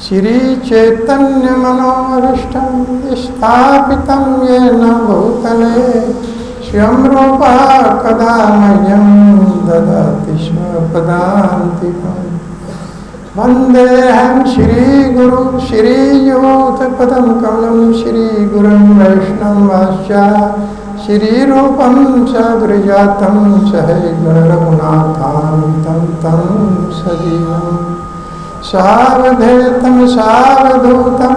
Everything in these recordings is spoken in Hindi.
श्री चैतन्य मनोभीष्टं स्थापितं येन भूतले स्वयं रूपा कदा मह्यं ददाति स्वपदान्तिकम्। वन्देऽहं श्रीगुरु श्रीयुतपदं कमलं श्रीगुरुं वैष्णवांश्च श्रीरूपं साग्रजातं सहगणरघुनाथान्वितं तं सजीवम् सावधेतं सावधूतं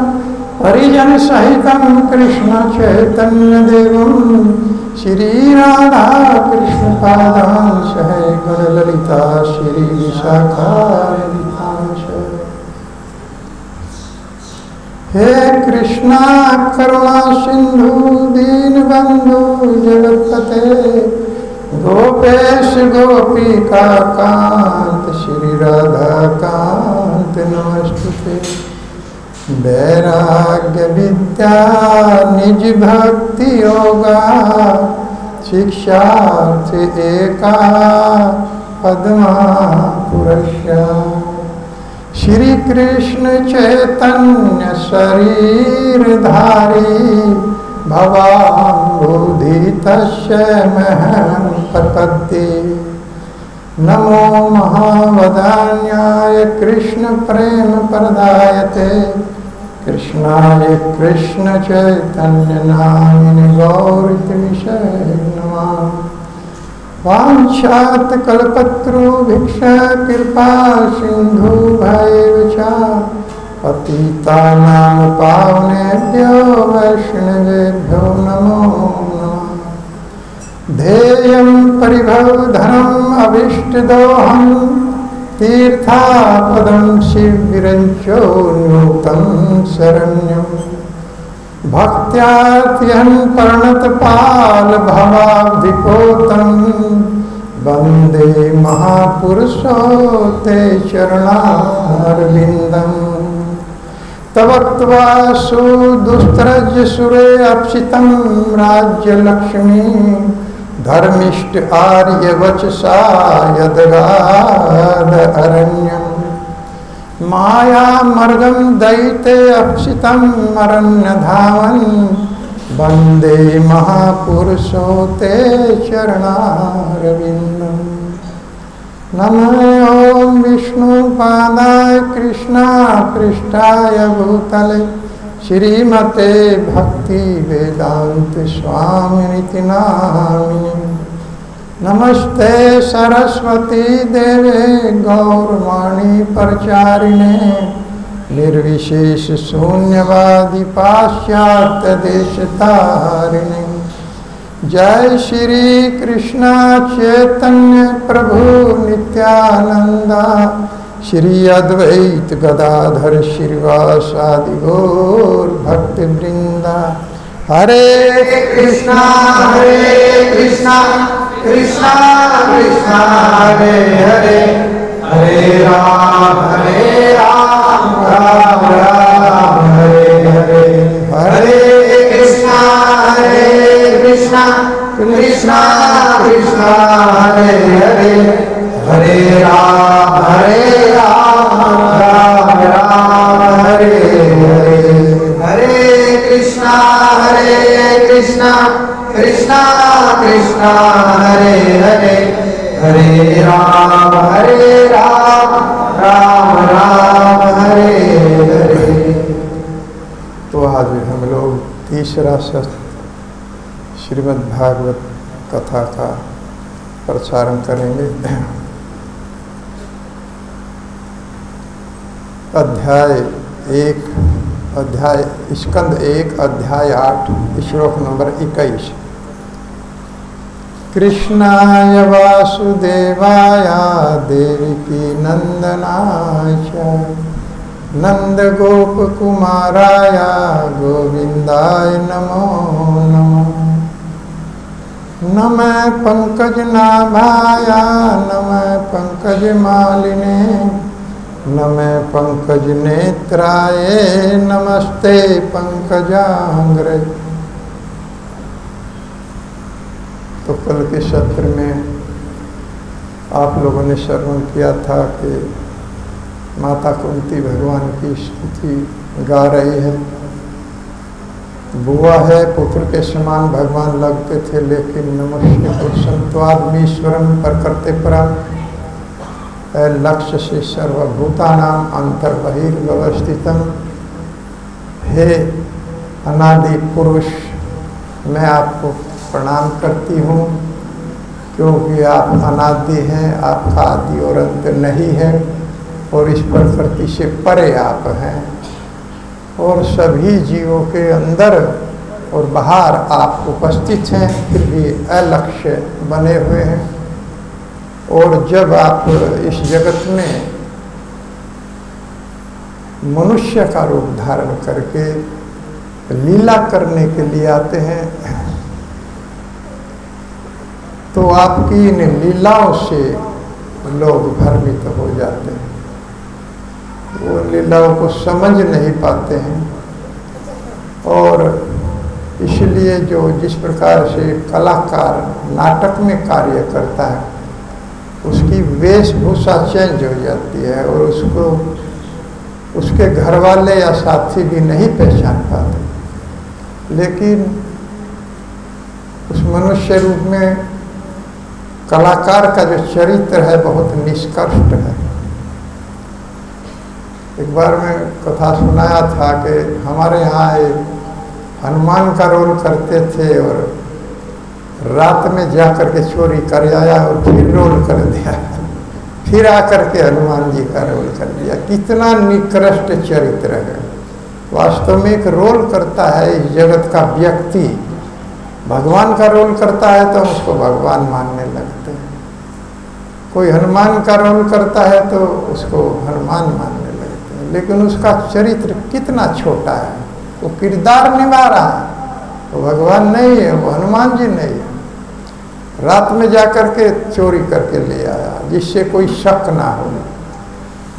परिजनसहितं कृष्णचैतन्यदेवं श्रीराधाकृष्णपादान् सहगणललिता श्रीविशाखान्वितांश्च। हे कृष्णा करुणा सिंधु दीनबंधु जगत्पते गोपेश गोपिका कांत श्री राधा कांत नमस्तुते। वैराग्य विद्या निज भक्ति योगा शिक्षार्थ एका पद्मा पुरुषा। श्री कृष्ण चैतन्य शरीरधारी भवाम्बुधितस्य महं प्रपद्ये। नमो महावदान्याय कृष्ण प्रेम प्रदायते कृष्णाय कृष्ण चैतन्य नामिने गौरतिविषये नमः। वाञ्छात कल्पतरुभिक्षा कृपा सिन्धुभैव च पतितानां पावनेभ्यो वैष्णवेभ्यो नमो नमः। ध्येयं परिभवधनम् अभीष्टदोहं तीर्थापदं शिविरञ्चोन्नूतं शरण्यं। भक्त्यार्तिहं प्रणतपालभवाब्धिपोतं वन्दे महापुरुषो ते चरणारविन्दम्। तवक्त्वा सुदुस्त्रज सुरे अप्सितं राज्यलक्ष्मी धर्मिष्ठ आर्यवचसा यदगाद अरण्यम्। मायामर्गं दैते अप्सितं अरण्यधामन् वन्दे महापुरुषो ते चरणारविन्दम्। नमः ॐ विष्णुपादाय कृष्णापृष्ठाय भूतले श्रीमते भक्ति वेदांत स्वामिनिति नामिने। नमस्ते सरस्वती देवे गौरवाणी प्रचारिणे निर्विशेष शून्यवादी पाश्चात्य देशतारिणे। जय श्री कृष्ण चैतन्य प्रभु नित्यानंदा श्री अद्वैत गदाधर श्रीवासादि गौर भक्त वृंदा। हरे कृष्णा कृष्णा कृष्णा हरे हरे हरे राम राम राम हरे हरे। हरे कृष्णा कृष्णा कृष्णा कृष्णा हरे हरे हरे राम राम राम हरे हरे। हरे कृष्णा कृष्णा कृष्णा हरे हरे हरे राम राम राम हरे हरे। तो आज हम लोग तीसरा शस्त्र श्रीमद् भागवत कथा का प्रचारण करेंगे। अध्याय स्कंद 1 अध्याय 8 श्लोक नंबर 21। कृष्णाय वासुदेवाय देवकी नंदनाय च नंदगोपकुमाराय गोविंदाय नमो नमः। नमः पंकजनाभाय नमः पंकजमालिने नमः पंकजनेत्राय नमस्ते पंकजांग्रे। तो कल के सत्र में आप लोगों ने श्रवण किया था कि माता कुंती भगवान की स्तुति गा रही है। बुआ है, पुत्र के समान भगवान लगते थे, लेकिन नमस्ते पुरुषत्वादमीश्वरम पर करते परम लक्ष्य से सर्वभूतानाम अंतर्बहिर्व्यवस्थितम। हे अनादि पुरुष, मैं आपको प्रणाम करती हूँ, क्योंकि आप अनादि हैं, आपका आदि और अंत नहीं है, और इस प्रकृति से परे आप हैं, और सभी जीवों के अंदर और बाहर आप उपस्थित हैं, फिर भी अलक्ष्य बने हुए हैं। और जब आप इस जगत में मनुष्य का रूप धारण करके लीला करने के लिए आते हैं, तो आपकी इन लीलाओं से लोग भ्रमित हो जाते हैं, वो लीलाओं को समझ नहीं पाते हैं। और इसलिए जो जिस प्रकार से कलाकार नाटक में कार्य करता है, उसकी वेशभूषा चेंज हो जाती है, और उसको उसके घर वाले या साथी भी नहीं पहचान पाते। लेकिन उस मनुष्य रूप में कलाकार का जो चरित्र है बहुत निष्कर्ष है। एक बार मैं कथा सुनाया था कि हमारे यहाँ हनुमान का रोल करते थे, और रात में जा कर के चोरी कर आया और फिर रोल कर दिया, फिर आकर के हनुमान जी का रोल कर दिया। कितना निकृष्ट चरित्र है। वास्तव में एक रोल करता है इस जगत का व्यक्ति, भगवान का रोल करता है तो उसको भगवान मानने लगते हैं। कोई हनुमान का रोल करता है तो उसको हनुमान मानने लगते हैं, लेकिन उसका चरित्र कितना छोटा है, वो किरदार निभा रहा है, वो भगवान नहीं है, वो हनुमान जी नहीं है। रात में जाकर के चोरी करके ले आया जिससे कोई शक ना हो।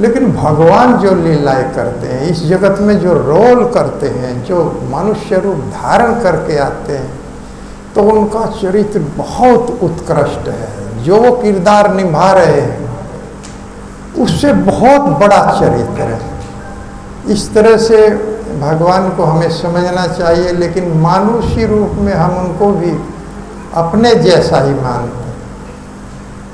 लेकिन भगवान जो लीलाएं करते हैं इस जगत में, जो रोल करते हैं, जो मनुष्य रूप धारण करके आते हैं, तो उनका चरित्र बहुत उत्कृष्ट है। जो वो किरदार निभा रहे हैं उससे बहुत बड़ा चरित्र है। इस तरह से भगवान को हमें समझना चाहिए, लेकिन मानुषी रूप में हम उनको भी अपने जैसा ही मानते हैं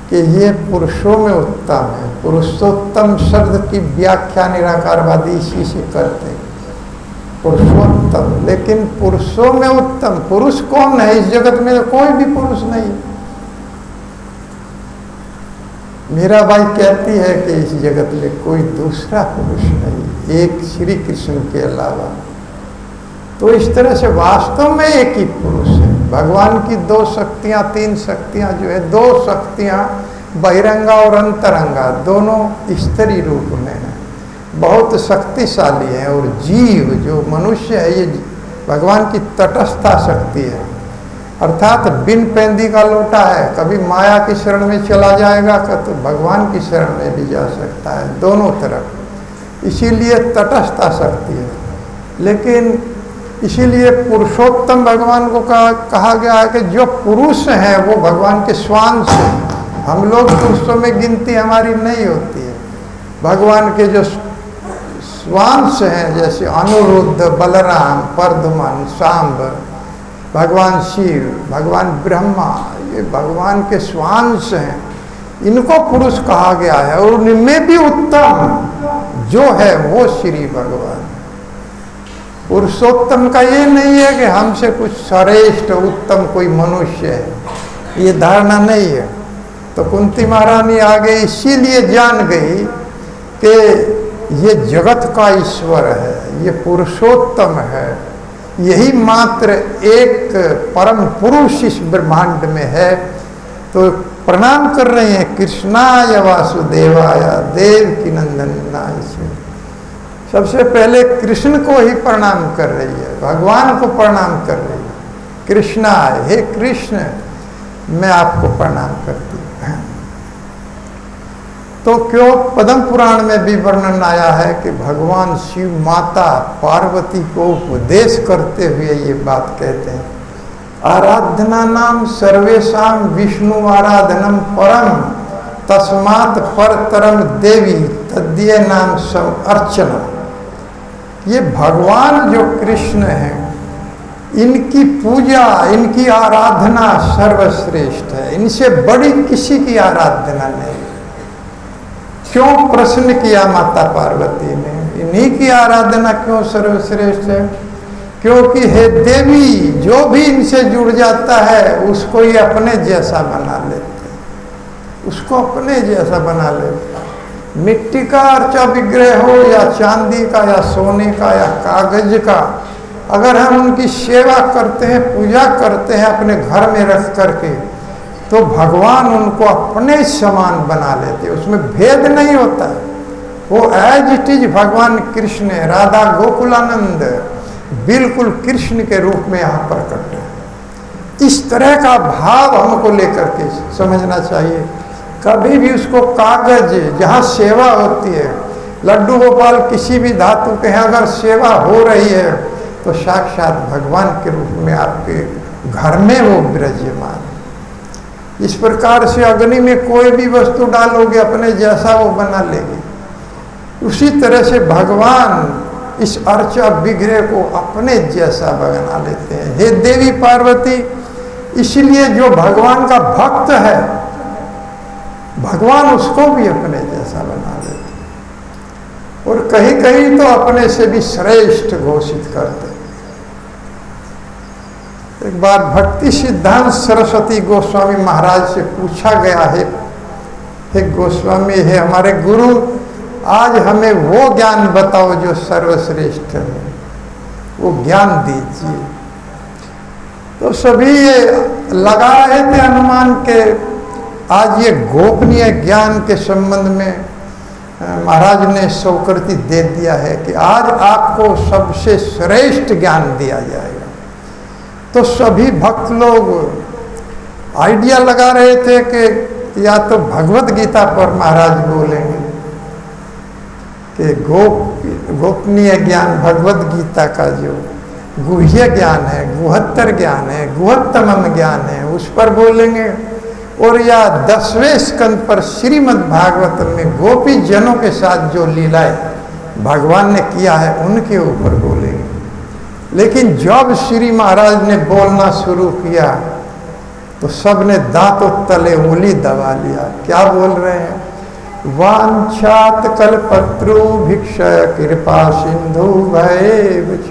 कि ये पुरुषों में उत्तम है। पुरुषोत्तम शब्द की व्याख्या निराकारवादी इसी से करते हैं, पुरुषोत्तम। लेकिन पुरुषों में उत्तम पुरुष कौन है? इस जगत में कोई भी पुरुष नहीं। मीराबाई कहती है कि इस जगत में कोई दूसरा पुरुष नहीं, एक श्री कृष्ण के अलावा। तो इस तरह से वास्तव में एक ही पुरुष है। भगवान की दो शक्तियाँ, तीन शक्तियाँ जो है, दो शक्तियाँ बहिरंगा और अंतरंगा दोनों स्त्री रूप में है, बहुत शक्तिशाली है। और जीव जो मनुष्य है ये भगवान की तटस्था शक्ति है, अर्थात बिन पैंदी का लोटा है। कभी माया की शरण में चला जाएगा तो भगवान की शरण में भी जा सकता है, दोनों तरफ। इसीलिए तटस्था शक्ति है। लेकिन इसीलिए पुरुषोत्तम भगवान को कहा गया है कि जो पुरुष हैं वो भगवान के स्वांश हैं। हम लोग पुरुषों में गिनती हमारी नहीं होती है। भगवान के जो स्वांश हैं, जैसे अनिरुद्ध, बलराम, परदुमन, सांब, भगवान शिव, भगवान ब्रह्मा, ये भगवान के स्वांश हैं, इनको पुरुष कहा गया है। और उनमें भी उत्तम जो है वो श्री भगवान। पुरुषोत्तम का ये नहीं है कि हमसे कुछ श्रेष्ठ उत्तम कोई मनुष्य है, ये धारणा नहीं है। तो कुंती महारानी आगे इसीलिए जान गई कि ये जगत का ईश्वर है, ये पुरुषोत्तम है, यही मात्र एक परम पुरुष इस ब्रह्मांड में है। तो प्रणाम कर रहे हैं कृष्णाय वासुदेवाय देवकी नंदनाय से। सबसे पहले कृष्ण को ही प्रणाम कर रही है, भगवान को प्रणाम कर रही है। कृष्णाय, हे कृष्ण मैं आपको प्रणाम करती हूँ। तो क्यों पद्म पुराण में भी वर्णन आया है कि भगवान शिव माता पार्वती को उपदेश करते हुए ये बात कहते हैं, आराधना नाम सर्वेशाम विष्णु आराधनम परम तस्मात् परतरम देवी तद्य नाम सम अर्चना। ये भगवान जो कृष्ण हैं, इनकी पूजा, इनकी आराधना सर्वश्रेष्ठ है। इनसे बड़ी किसी की आराधना नहीं। क्यों प्रश्न किया माता पार्वती ने, इन्हीं की आराधना क्यों सर्वश्रेष्ठ है? क्योंकि हे देवी, जो भी इनसे जुड़ जाता है उसको ये अपने जैसा बना लेते हैं, उसको अपने जैसा बना लेते हैं। मिट्टी का अर्चा विग्रह हो या चांदी का या सोने का या कागज का, अगर हम उनकी सेवा करते हैं, पूजा करते हैं अपने घर में रख करके, तो भगवान उनको अपने समान बना लेते हैं। उसमें भेद नहीं होता है। वो एज इट इज भगवान कृष्ण है। राधा गोकुलानंद बिल्कुल कृष्ण के रूप में यहाँ प्रकट है। इस तरह का भाव हमको लेकर के समझना चाहिए। कभी भी उसको कागज जहाँ सेवा होती है, लड्डू गोपाल किसी भी धातु के हैं, अगर सेवा हो रही है तो साक्षात भगवान के रूप में आपके घर में वो विराजमान। इस प्रकार से अग्नि में कोई भी वस्तु डालोगे अपने जैसा वो बना लेगी। उसी तरह से भगवान इस अर्चा विग्रह को अपने जैसा बना लेते हैं। हे देवी पार्वती, इसलिए जो भगवान का भक्त है, भगवान उसको भी अपने जैसा बना लेते हैं और कहीं कहीं तो अपने से भी श्रेष्ठ घोषित करते हैं। एक बार भक्ति सिद्धांत सरस्वती गोस्वामी महाराज से पूछा गया है, हे गोस्वामी, हे हमारे गुरु, आज हमें वो ज्ञान बताओ जो सर्वश्रेष्ठ है, वो ज्ञान दीजिए। तो सभी ये लगा रहे थे अनुमान के आज ये गोपनीय ज्ञान के संबंध में महाराज ने स्वीकृति दे दिया है कि आज आपको सबसे श्रेष्ठ ज्ञान दिया जाएगा। तो सभी भक्त लोग आइडिया लगा रहे थे कि या तो भगवत गीता पर महाराज बोलेंगे कि गोपनीय ज्ञान, भगवत गीता का जो गुह्य ज्ञान है, गुहत्तर ज्ञान है, गुहत्तम ज्ञान है, उस पर बोलेंगे, और या 10वें स्कंद पर श्रीमद् भागवत में गोपी जनों के साथ जो लीलाएं भगवान ने किया है उनके ऊपर बोलेंगे। लेकिन जब श्री महाराज ने बोलना शुरू किया तो सबने दांतों तले उंगली दबा लिया। क्या बोल रहे हैं? वांछात कल्पत्रु भिक्ष कृपा सिंधु भैव च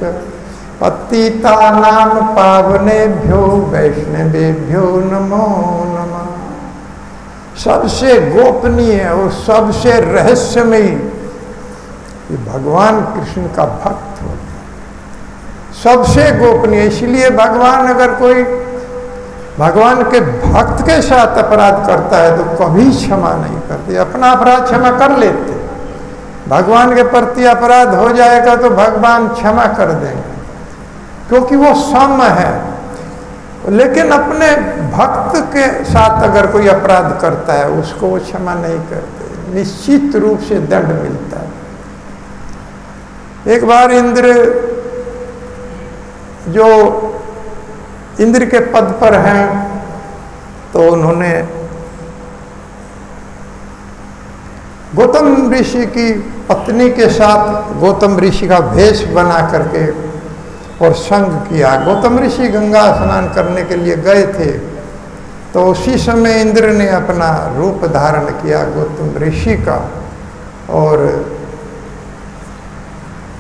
पतिता नाम पावनेभ्यो वैष्णवेभ्यो नमो नमः। सबसे गोपनीय और सबसे रहस्यमयी भगवान कृष्ण का भक्त हो, सबसे गोपनीय। इसलिए भगवान अगर कोई भगवान के भक्त के साथ अपराध करता है तो कभी क्षमा नहीं करते। अपना अपराध क्षमा कर लेते, भगवान के प्रति अपराध हो जाएगा तो भगवान क्षमा कर देंगे क्योंकि वो सम है। लेकिन अपने भक्त के साथ अगर कोई अपराध करता है उसको वो क्षमा नहीं करते, निश्चित रूप से दंड मिलता है। एक बार इंद्र, जो इंद्र के पद पर हैं, तो उन्होंने गौतम ऋषि की पत्नी के साथ गौतम ऋषि का वेश बना करके और संग किया। गौतम ऋषि गंगा स्नान करने के लिए गए थे, तो उसी समय इंद्र ने अपना रूप धारण किया गौतम ऋषि का, और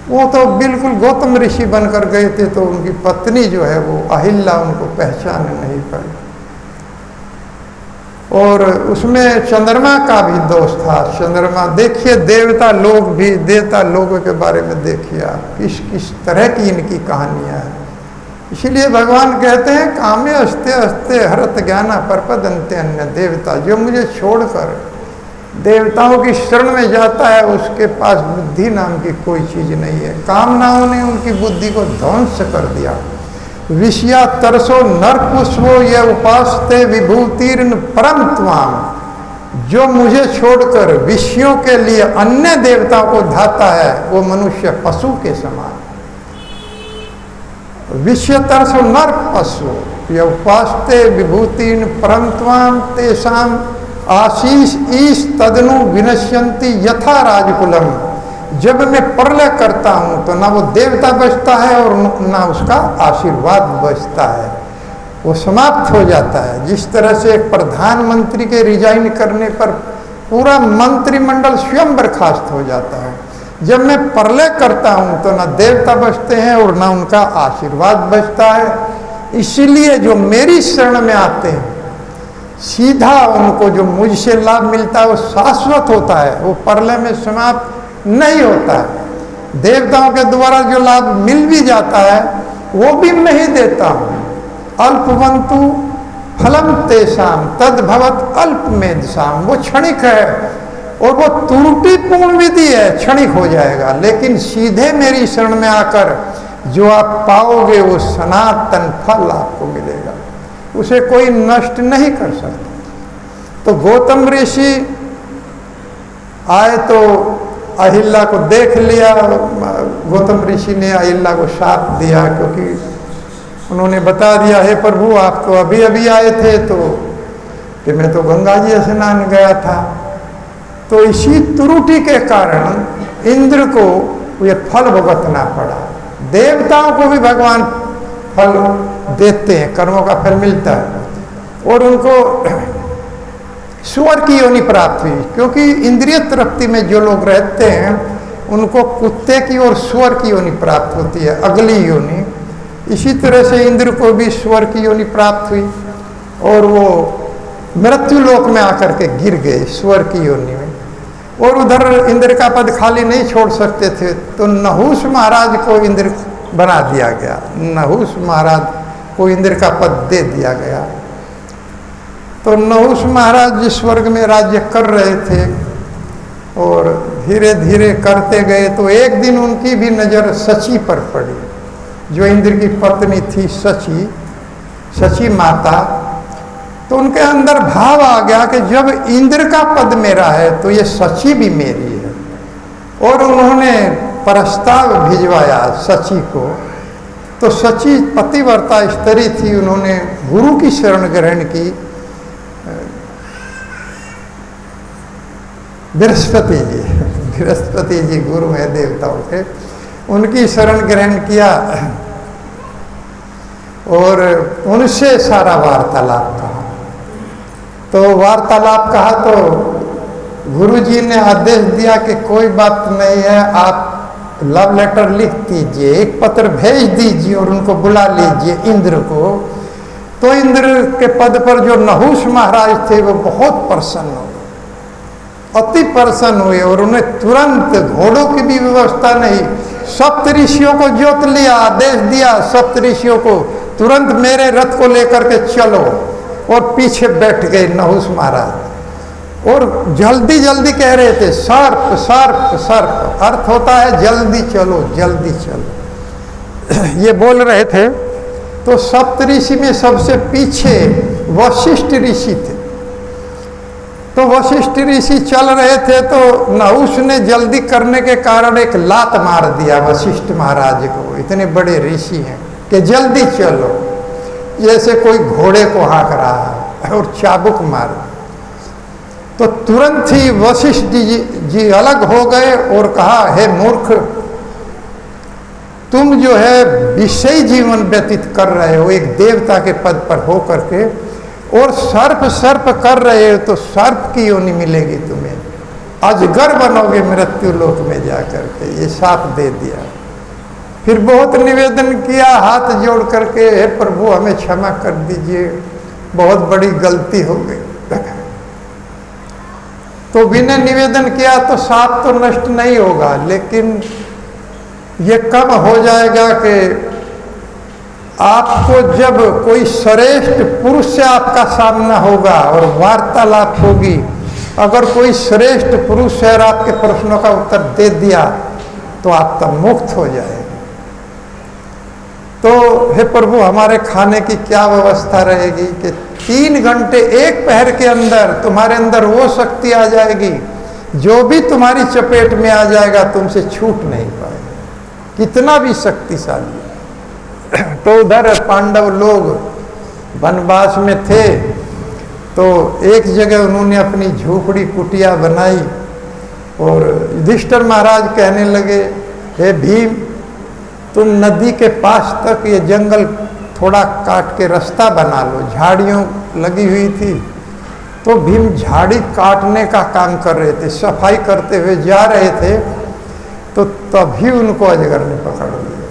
वो तो बिल्कुल गौतम ऋषि बनकर गए थे, तो उनकी पत्नी जो है वो अहिल्या उनको पहचान नहीं पाई। और उसमें चंद्रमा का भी दोष था। चंद्रमा, देखिए देवता लोग भी, देवता लोगों के बारे में देखिए आप, किस किस तरह की इनकी कहानियाँ हैं। इसीलिए भगवान कहते हैं कामे अस्ते अस्ते हरत ज्ञाना परपदंते अन्य देवता। जो मुझे छोड़कर देवताओं की शरण में जाता है उसके पास बुद्धि नाम की कोई चीज़ नहीं है। कामनाओं ने उनकी बुद्धि को ध्वंस कर दिया। विषया तरसो नर पुष्पो ये उपासते विभूतिर्न परम त्वाम। जो मुझे छोड़कर विषयों के लिए अन्य देवताओं को धाता है वो मनुष्य पशु के समान। विषय तरसो नर पशु ये उपासते विभूतिर्न परम त्वाम तेषाम आशीष ईश तदनु विनश्यंती यथा राजकुलम। जब मैं प्रलय करता हूँ तो ना वो देवता बचता है और ना उसका आशीर्वाद बचता है, वो समाप्त हो जाता है। जिस तरह से एक प्रधानमंत्री के रिजाइन करने पर पूरा मंत्रिमंडल स्वयं बर्खास्त हो जाता है, जब मैं प्रलय करता हूँ तो ना देवता बचते हैं और ना उनका आशीर्वाद बचता है। इसीलिए जो मेरी शरण में आते हैं सीधा उनको जो मुझसे लाभ मिलता है वो शाश्वत होता है, वो प्रलय में समाप्त नहीं होता है। देवताओं के द्वारा जो लाभ मिल भी जाता है वो भी मैं ही देता हूँ। अल्पवंतु फलम तेषाम तद भवत अल्पमेधसाम। वो क्षणिक है और वो त्रुटिपूर्ण विधि है, क्षणिक हो जाएगा, लेकिन सीधे मेरी शरण में आकर जो आप पाओगे वो सनातन फल आपको मिलेगा, उसे कोई नष्ट नहीं कर सकता। तो गौतम ऋषि आए तो अहिल्या को देख लिया। गौतम ऋषि ने अहिल्या को शाप दिया, क्योंकि उन्होंने बता दिया, हे प्रभु आप तो अभी अभी आए थे, तो कि मैं तो गंगा जी स्नान गया था। तो इसी त्रुटि के कारण इंद्र को ये फल भुगतना पड़ा। देवताओं को भी भगवान फल देते हैं, कर्मों का फल मिलता है, और उनको स्वर की योनि प्राप्त हुई, क्योंकि इंद्रिय तृप्ति में जो लोग रहते हैं उनको कुत्ते की और स्वर की योनि प्राप्त होती है, अगली योनि। इसी तरह से इंद्र को भी स्वर की योनि प्राप्त हुई और वो मृत्यु लोक में आकर के गिर गए स्वर की योनि में। और उधर इंद्र का पद खाली नहीं छोड़ सकते थे, तो नहुष महाराज को इंद्र बना दिया गया। नहुष महाराज को इंद्र का पद दे दिया गया। तो नहुष महाराज जिस स्वर्ग में राज्य कर रहे थे और धीरे धीरे करते गए, तो एक दिन उनकी भी नज़र शची पर पड़ी, जो इंद्र की पत्नी थी शची, शची माता। तो उनके अंदर भाव आ गया कि जब इंद्र का पद मेरा है तो ये शची भी मेरी है, और उन्होंने प्रस्ताव भिजवाया शची को। तो शची पतिव्रता स्त्री थी, उन्होंने गुरु की शरण ग्रहण की। बृहस्पति जी गुरु है देवताओं के, उनकी शरण ग्रहण किया और उनसे सारा वार्तालाप कहा। तो वार्तालाप कहा तो गुरुजी ने आदेश दिया कि कोई बात नहीं है, आप लव लेटर लिख दीजिए, एक पत्र भेज दीजिए और उनको बुला लीजिए इंद्र को। तो इंद्र के पद पर जो नहुष महाराज थे वो बहुत प्रसन्न हुए, अति प्रसन्न हुए, और उन्हें तुरंत, घोड़ों की भी व्यवस्था नहीं, सप्तऋषियों को जोत लिया, आदेश दिया सप्तऋषियों को तुरंत मेरे रथ को लेकर के चलो, और पीछे बैठ गए नहुष महाराज। और जल्दी जल्दी कह रहे थे, सर्प सर्प सर्प, अर्थ होता है जल्दी चलो जल्दी चलो, ये बोल रहे थे। तो सप्तऋषि में सबसे पीछे वशिष्ठ ऋषि थे। तो वशिष्ठ ऋषि चल रहे थे, तो नहुष ने जल्दी करने के कारण एक लात मार दिया वशिष्ठ महाराज को, इतने बड़े ऋषि हैं, कि जल्दी चलो, जैसे कोई घोड़े को हाँक रहा है, और चाबुक मार। तो तुरंत ही वशिष्ठ जी अलग हो गए और कहा, हे मूर्ख, तुम जो है विषयी जीवन व्यतीत कर रहे हो एक देवता के पद पर हो करके, और सर्प सर्प कर रहे हो, तो सर्प की योनि मिलेगी तुम्हें, अजगर बनोगे मृत्यु लोक में जाकर के। ये शाप दे दिया। फिर बहुत निवेदन किया हाथ जोड़ करके, हे प्रभु हमें क्षमा कर दीजिए, बहुत बड़ी गलती हो गई। तो विनय निवेदन किया तो शाप तो नष्ट नहीं होगा, लेकिन ये कब हो जाएगा कि आपको जब कोई श्रेष्ठ पुरुष से आपका सामना होगा और वार्तालाप होगी, अगर कोई श्रेष्ठ पुरुष है और आपके प्रश्नों का उत्तर दे दिया तो आप तब मुक्त हो जाएंगे। तो हे प्रभु हमारे खाने की क्या व्यवस्था रहेगी कि 3 घंटे एक पहर के अंदर तुम्हारे अंदर वो शक्ति आ जाएगी, जो भी तुम्हारी चपेट में आ जाएगा तुमसे छूट नहीं पाएगा, कितना भी शक्तिशाली। तो उधर पांडव लोग वनवास में थे, तो तो एक जगह उन्होंने अपनी झोपड़ी कुटिया बनाई और युधिष्ठिर महाराज कहने लगे, हे भीम, तुम नदी के पास तक ये जंगल थोड़ा काट के रास्ता बना लो। झाड़ियों लगी हुई थी, तो भीम झाड़ी काटने का काम कर रहे थे, सफाई करते हुए जा रहे थे, तो तभी उनको अजगर ने पकड़ लिया।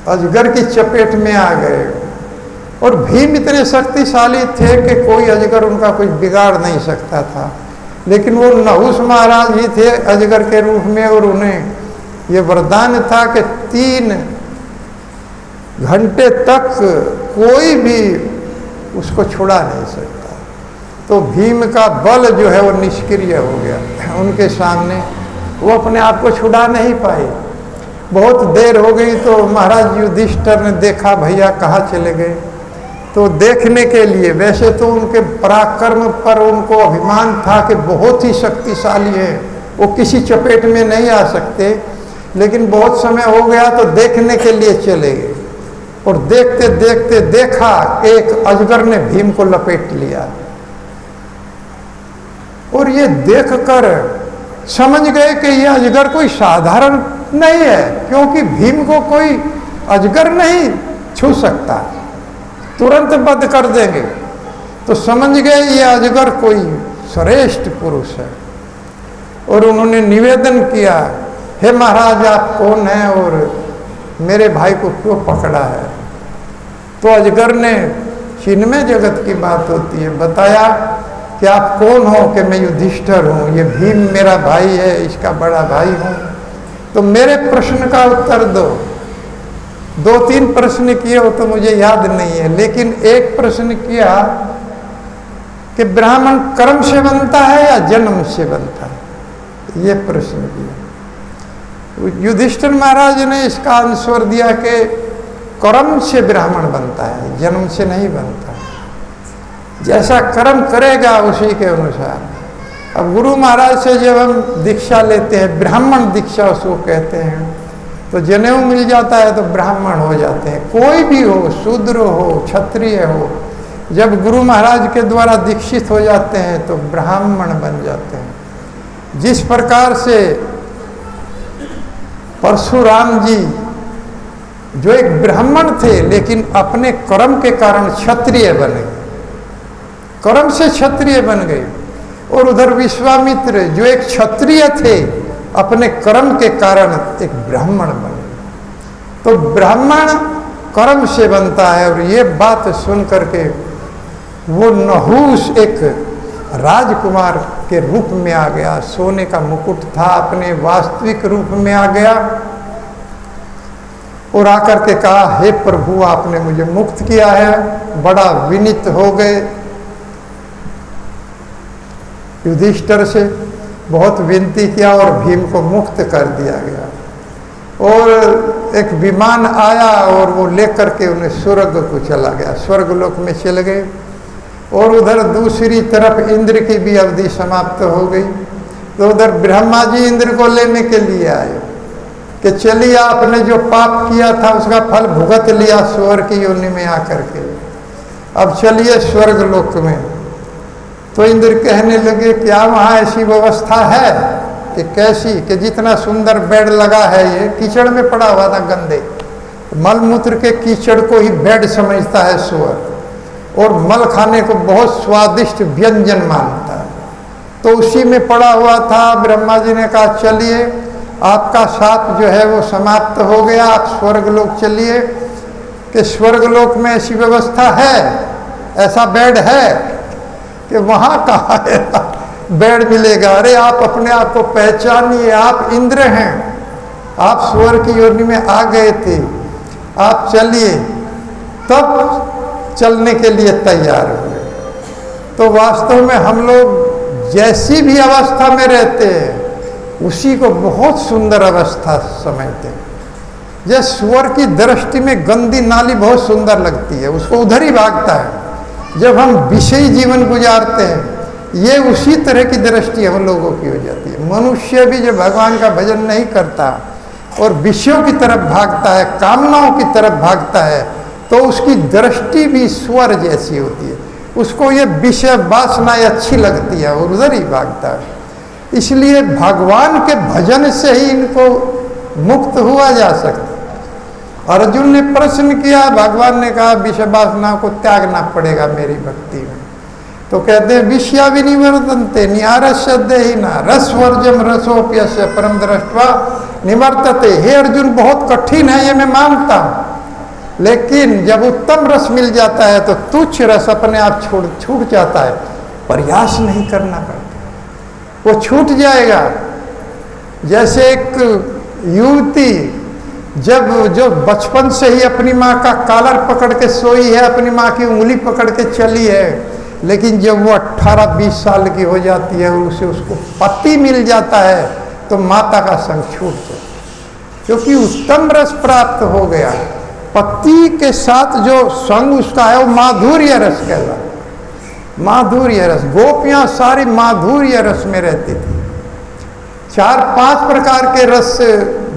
अजगर की चपेट में आ गए और भीम इतने शक्तिशाली थे कि कोई अजगर उनका कुछ बिगाड़ नहीं सकता था। लेकिन वो नहुष महाराज ही थे अजगर के रूप में, और उन्हें ये वरदान था कि 3 घंटे तक कोई भी उसको छुड़ा नहीं सकता। तो भीम का बल जो है वो निष्क्रिय हो गया उनके सामने, वो अपने आप को छुड़ा नहीं पाए। बहुत देर हो गई तो महाराज युधिष्ठिर ने देखा भैया कहाँ चले गए। तो देखने के लिए, वैसे तो उनके पराक्रम पर उनको अभिमान था कि बहुत ही शक्तिशाली है, वो किसी चपेट में नहीं आ सकते, लेकिन बहुत समय हो गया तो देखने के लिए चले गए। और देखते देखते देखा एक अजगर ने भीम को लपेट लिया, और ये देखकर समझ गए कि ये अजगर कोई साधारण नहीं है, क्योंकि भीम को कोई अजगर नहीं छू सकता, तुरंत वध कर देंगे। तो समझ गए ये अजगर कोई श्रेष्ठ पुरुष है, और उन्होंने निवेदन किया, हे महाराज आप कौन हैं और मेरे भाई को क्यों पकड़ा है। तो अजगर ने, छिन्नवें जगत की बात होती है, बताया कि आप कौन हो। कि मैं युधिष्ठिर हूँ, ये भीम मेरा भाई है, इसका बड़ा भाई हूँ। तो मेरे प्रश्न का उत्तर दो। 2-3 प्रश्न किए हो तो मुझे याद नहीं है, लेकिन एक प्रश्न किया कि ब्राह्मण कर्म से बनता है या जन्म से बनता है, ये प्रश्न किया। युधिष्ठिर महाराज ने इसका आंसर दिया कि कर्म से ब्राह्मण बनता है, जन्म से नहीं बनता। जैसा कर्म करेगा उसी के अनुसार। अब गुरु महाराज से जब हम दीक्षा लेते हैं, ब्राह्मण दीक्षा उसको कहते हैं, तो जनेऊ मिल जाता है तो ब्राह्मण हो जाते हैं। कोई भी हो, शूद्र हो, क्षत्रिय हो, जब गुरु महाराज के द्वारा दीक्षित हो जाते हैं तो ब्राह्मण बन जाते हैं। जिस प्रकार से परशुराम जी जो एक ब्राह्मण थे लेकिन अपने कर्म के कारण क्षत्रिय बन गए, कर्म से क्षत्रिय बन गए, और उधर विश्वामित्र जो एक क्षत्रिय थे अपने कर्म के कारण एक ब्राह्मण बन गए। तो ब्राह्मण कर्म से बनता है। और ये बात सुन करके वो नहुष एक राजकुमार के रूप में आ गया, सोने का मुकुट था, अपने वास्तविक रूप में आ गया और आकर के कहा, हे प्रभु आपने मुझे मुक्त किया है। बड़ा विनीत हो गए, युधिष्ठिर से बहुत विनती किया और भीम को मुक्त कर दिया गया। और एक विमान आया और वो लेकर के उन्हें स्वर्ग को चला गया, स्वर्गलोक में चले गए। और उधर दूसरी तरफ इंद्र की भी अवधि समाप्त हो गई, तो उधर ब्रह्मा जी इंद्र को लेने के लिए आए कि चलिए आपने जो पाप किया था उसका फल भुगत लिया स्वर्ग की योनि में आकर के, अब चलिए स्वर्गलोक में। तो इंद्र कहने लगे क्या वहाँ ऐसी व्यवस्था है कि कैसी, कि जितना सुंदर बेड लगा है ये कीचड़ में पड़ा हुआ था, गंदे मलमूत्र के कीचड़ को ही बेड समझता है स्वर्ग, और मल खाने को बहुत स्वादिष्ट व्यंजन मानता है। तो उसी में पड़ा हुआ था। ब्रह्मा जी ने कहा चलिए आपका साप जो है वो समाप्त हो गया, आप स्वर्गलोक चलिए। कि स्वर्गलोक में ऐसी व्यवस्था है, ऐसा बेड है कि वहाँ कहाँ है बेड मिलेगा। अरे आप अपने आप को पहचानिए, आप इंद्र हैं, आप स्वर्ग की योनि में आ गए थे, आप चलिए। तब चलने के लिए तैयार हुए। तो वास्तव में हम लोग जैसी भी अवस्था में रहते हैं उसी को बहुत सुंदर अवस्था समझते हैं। जैसे स्वर्ग की दृष्टि में गंदी नाली बहुत सुंदर लगती है, उसको उधर ही भागता है। जब हम विषयी जीवन गुजारते हैं ये उसी तरह की दृष्टि हम लोगों की हो जाती है। मनुष्य भी जब भगवान का भजन नहीं करता और विषयों की तरफ भागता है, कामनाओं की तरफ भागता है, तो उसकी दृष्टि भी स्वर जैसी होती है। उसको ये विषय वासना अच्छी लगती है, वो उधर ही भागता है। इसलिए भगवान के भजन से ही इनको मुक्त हुआ जा सकता। अर्जुन ने प्रश्न किया, भगवान ने कहा विषय वासना को त्यागना पड़ेगा मेरी भक्ति में। तो कहते हैं विषया विनिवर्तन्ते निहारस्य देहिना रसवर्जम रसोप्यस्य परम दृष्ट्वा निवर्तते। हे अर्जुन, बहुत कठिन है ये मैं मानता हूँ, लेकिन जब उत्तम रस मिल जाता है तो तुच्छ रस अपने आप छूट जाता है, प्रयास नहीं करना पड़ता, वो छूट जाएगा। जैसे एक युवती जो बचपन से ही अपनी माँ का कॉलर पकड़ के सोई है, अपनी माँ की उंगली पकड़ के चली है, लेकिन जब वो 18-20 साल की हो जाती है और उसको पति मिल जाता है तो माता का संग छूट जाता, क्योंकि उत्तम रस प्राप्त हो गया। पति के साथ जो संग उसका है वो माधुर्य रस कहलाता, माधुर्य रस। गोपियाँ सारी माधुर्य रस में रहती थी। 4-5 प्रकार के रस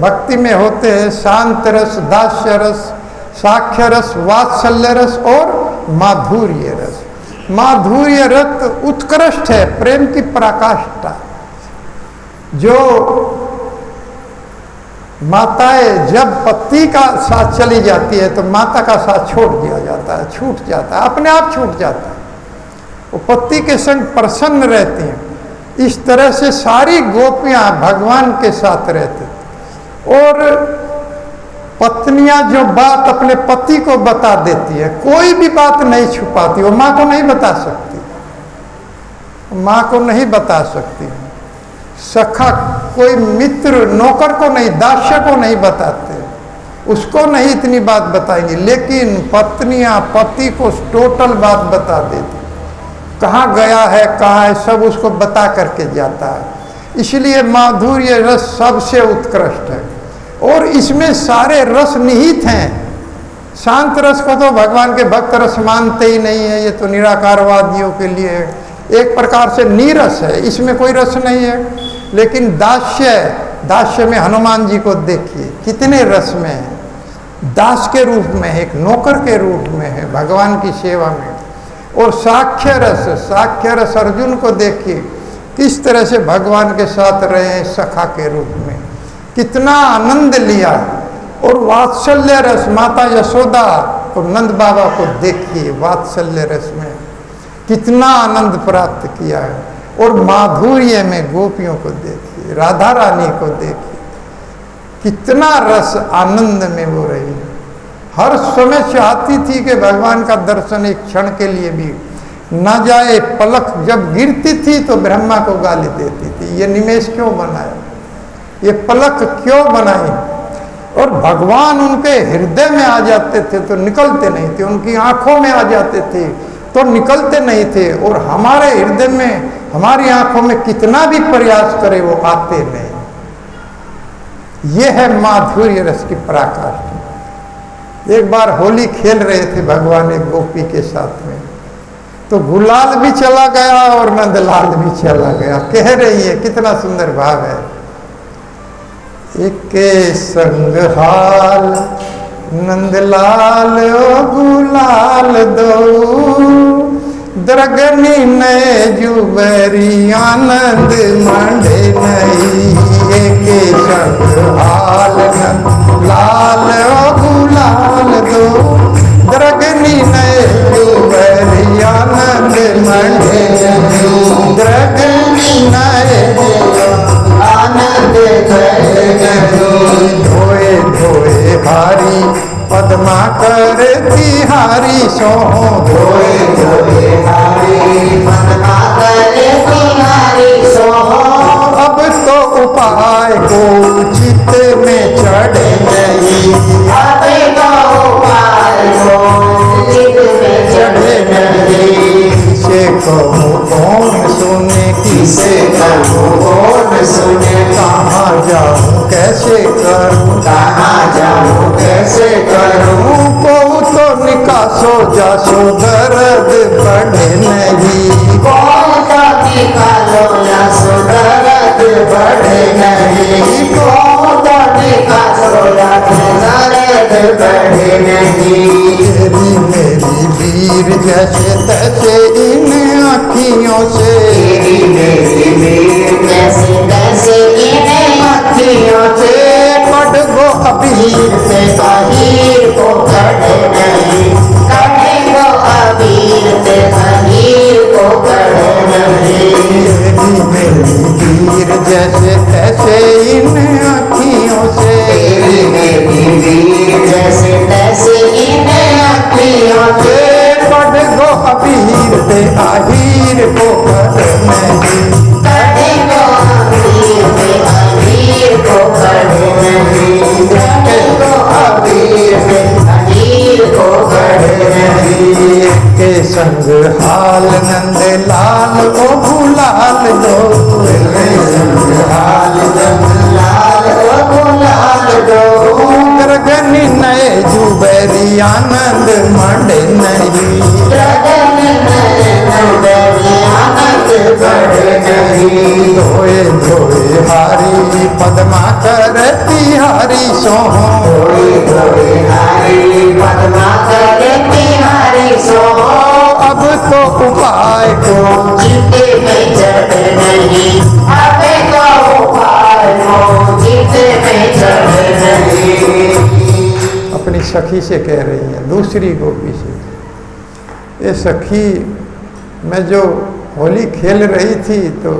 भक्ति में होते हैं, शांत रस, दास्य रस, साख्य रस, वात्सल्य रस और माधुर्य रस। माधुर्य रस उत्कृष्ट है, प्रेम की पराकाष्ठा। जो माताएं जब पति का साथ चली जाती है तो माता का साथ छोड़ दिया जाता है, छूट जाता है, अपने आप छूट जाता है, वो पति के संग प्रसन्न रहती हैं। इस तरह से सारी गोपियां भगवान के साथ रहती थी। और पत्नियां जो बात अपने पति को बता देती है, कोई भी बात नहीं छुपाती, वो माँ को नहीं बता सकती, माँ को नहीं बता सकती, सखा कोई मित्र नौकर को नहीं, दास्य को नहीं बताते, उसको नहीं इतनी बात बताएंगी, लेकिन पत्नियां पति को टोटल बात बता देती, कहाँ गया है कहाँ है सब उसको बता करके जाता है। इसलिए माधुर्य रस सबसे उत्कृष्ट है और इसमें सारे रस निहित हैं। शांत रस को तो भगवान के भक्त रस मानते ही नहीं है, ये तो निराकारवादियों के लिए है, एक प्रकार से नीरस है, इसमें कोई रस नहीं है। लेकिन दास्य में हनुमान जी को देखिए कितने रस में है, दास के रूप में है, एक नौकर के रूप में है भगवान की सेवा में। और साख्य रस अर्जुन को देखिए किस तरह से भगवान के साथ रहे सखा के रूप में, कितना आनंद लिया। और वात्सल्य रस माता यशोदा और नंद बाबा को देखिए, वात्सल्य रस में कितना आनंद प्राप्त किया है। और माधुर्य में गोपियों को देखिए, राधा रानी को देखिए, कितना रस आनंद में वो रही, हर समय चाहती थी कि भगवान का दर्शन एक क्षण के लिए भी न जाए। पलक जब गिरती थी तो ब्रह्मा को गाली देती थी, ये निमेष क्यों बनाया, ये पलक क्यों बनाई। और भगवान उनके हृदय में आ जाते थे तो निकलते नहीं थे, उनकी आंखों में आ जाते थे तो निकलते नहीं थे। और हमारे हृदय में, हमारी आंखों में कितना भी प्रयास करे वो आते नहीं। ये है माधुर्य रस की पराकाष्ठा। एक बार होली खेल रहे थे भगवान एक गोपी के साथ में, तो गुलाल भी चला गया और नंदलाल भी चला गया। कह रही है, कितना सुंदर भाव है, एक संग हाल नंदलाल ओ गुलाल दो, द्रगनी नए जुबरी आनंद मंडे नहीं। एक संग हाल नंदलाल ओ गुलाल दो, द्रगनी नए जुबरी आनंद मंडे नहीं। द्रगनी नए आनंद धोए धोए हारी पद्मा कर तिहारी सो, धोए धोए हारी पद्मा कर तिहारी सो। अब तो उपाय को चित में चढ़े नहीं, अब तो उपाय को चित में चढ़े नहीं। किसे कहूँ कौन सुने, किसे कहूँ कौन सुने, कहाँ जाऊँ कैसे करूँ, कहाँ जाऊँ कैसे करूँ। को तो निकासो जासो दर्द बढ़े नहीं, कौन तो निकालो जासो दर्द बढ़े नहीं। कौन तो निकासो जासो दर्द बढ़े नहीं। तेरी मेरी वीर जैसे तैसे से इन अखियों से, तेरी मेरी वीर जैसे तैसे इन अखियों से। पढ़ गो अबीर ते आहीर को कर नहीं, पढ़े गो अबीर ते आहीर को कर नहीं, पढ़े गो अबीर ते आहीर को कर नहीं। के संग हाल नंद लाल ओ भूलाल दो, के संग हाल नंद लाल ओ भूलाल दो। गगन नए जुबेरी आनंद मांडे नहीं, गगन नए जुबेरी आनंद मांडे नहीं। धोए धोए हारी पद्मा करती हारी सोहो, धोए धोए हारी पद्मा करती हारी सोहो। अब तो उपाय को जीते में चढ़ नहीं, अब तो उपाय को जीते में चढ़ नहीं। अपनी सखी से कह रही है, दूसरी गोपी से, ये सखी मैं जो होली खेल रही थी तो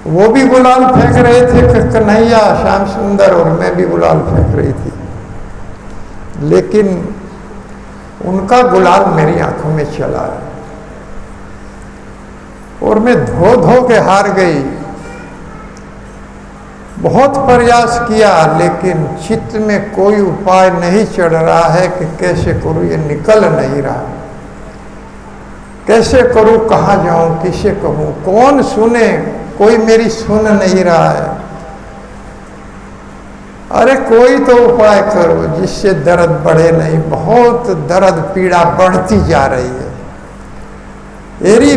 वो भी गुलाल फेंक रहे थे कन्हैया श्याम सुंदर, और मैं भी गुलाल फेंक रही थी, लेकिन उनका गुलाल मेरी आंखों में चला है और मैं धो धो के हार गई। बहुत प्रयास किया लेकिन चित्त में कोई उपाय नहीं चढ़ रहा है कि कैसे करूं, ये निकल नहीं रहा। कैसे करूं, कहाँ जाऊं, किसे कहूं, कौन सुने, कोई मेरी सुन नहीं रहा है। अरे कोई तो उपाय करो जिससे दर्द बढ़े नहीं, बहुत दर्द पीड़ा बढ़ती जा रही है।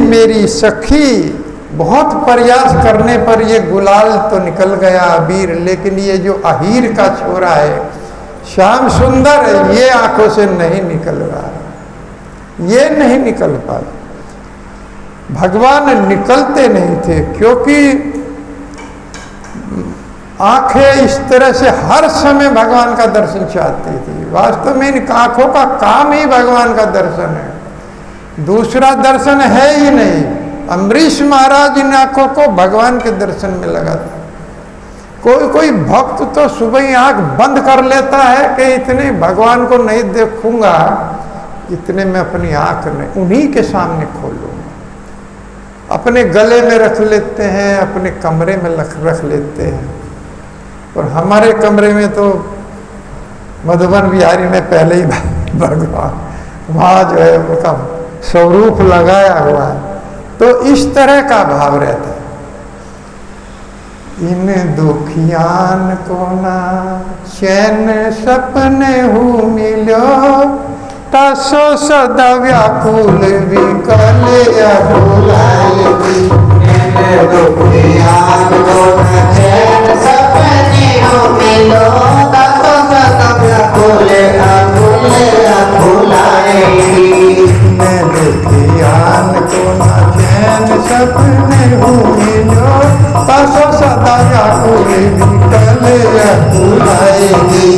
मेरी सखी बहुत प्रयास करने पर ये गुलाल तो निकल गया अबीर, लेकिन ये जो अहीर का छोरा है श्याम सुंदर, ये आंखों से नहीं निकल रहा, ये नहीं निकल पाया। भगवान निकलते नहीं थे क्योंकि आंखें इस तरह से हर समय भगवान का दर्शन चाहती थी। वास्तव में इन आंखों का काम ही भगवान का दर्शन है, दूसरा दर्शन है ही नहीं। अम्बरीश महाराज इन आंखों को भगवान के दर्शन में लगा था। कोई कोई भक्त तो सुबह ही आंख बंद कर लेता है कि इतने भगवान को नहीं देखूंगा, इतने में अपनी आंख नहीं उन्हीं के सामने खोलूंगा। अपने गले में रख लेते हैं, अपने कमरे में रख लेते हैं। और हमारे कमरे में तो मधुबन बिहारी में पहले ही भगवान वहाँ जो है उनका स्वरूप लगाया हुआ है, तो इस तरह का भाव रहता है। इन दुखियान को ना चैन सपने हूँ मिलो, तासो सदा व्याकुल विकल अकुलाएगी। इन दुखियान को ना चैन सपने हूँ मिलो, तासो सदा व्याकुल अकुल अकुलाएगी। इन दुखियान को ना चैन सपने हूँ मिलो, तासो सदा व्याकुल विकल अकुलाएगी।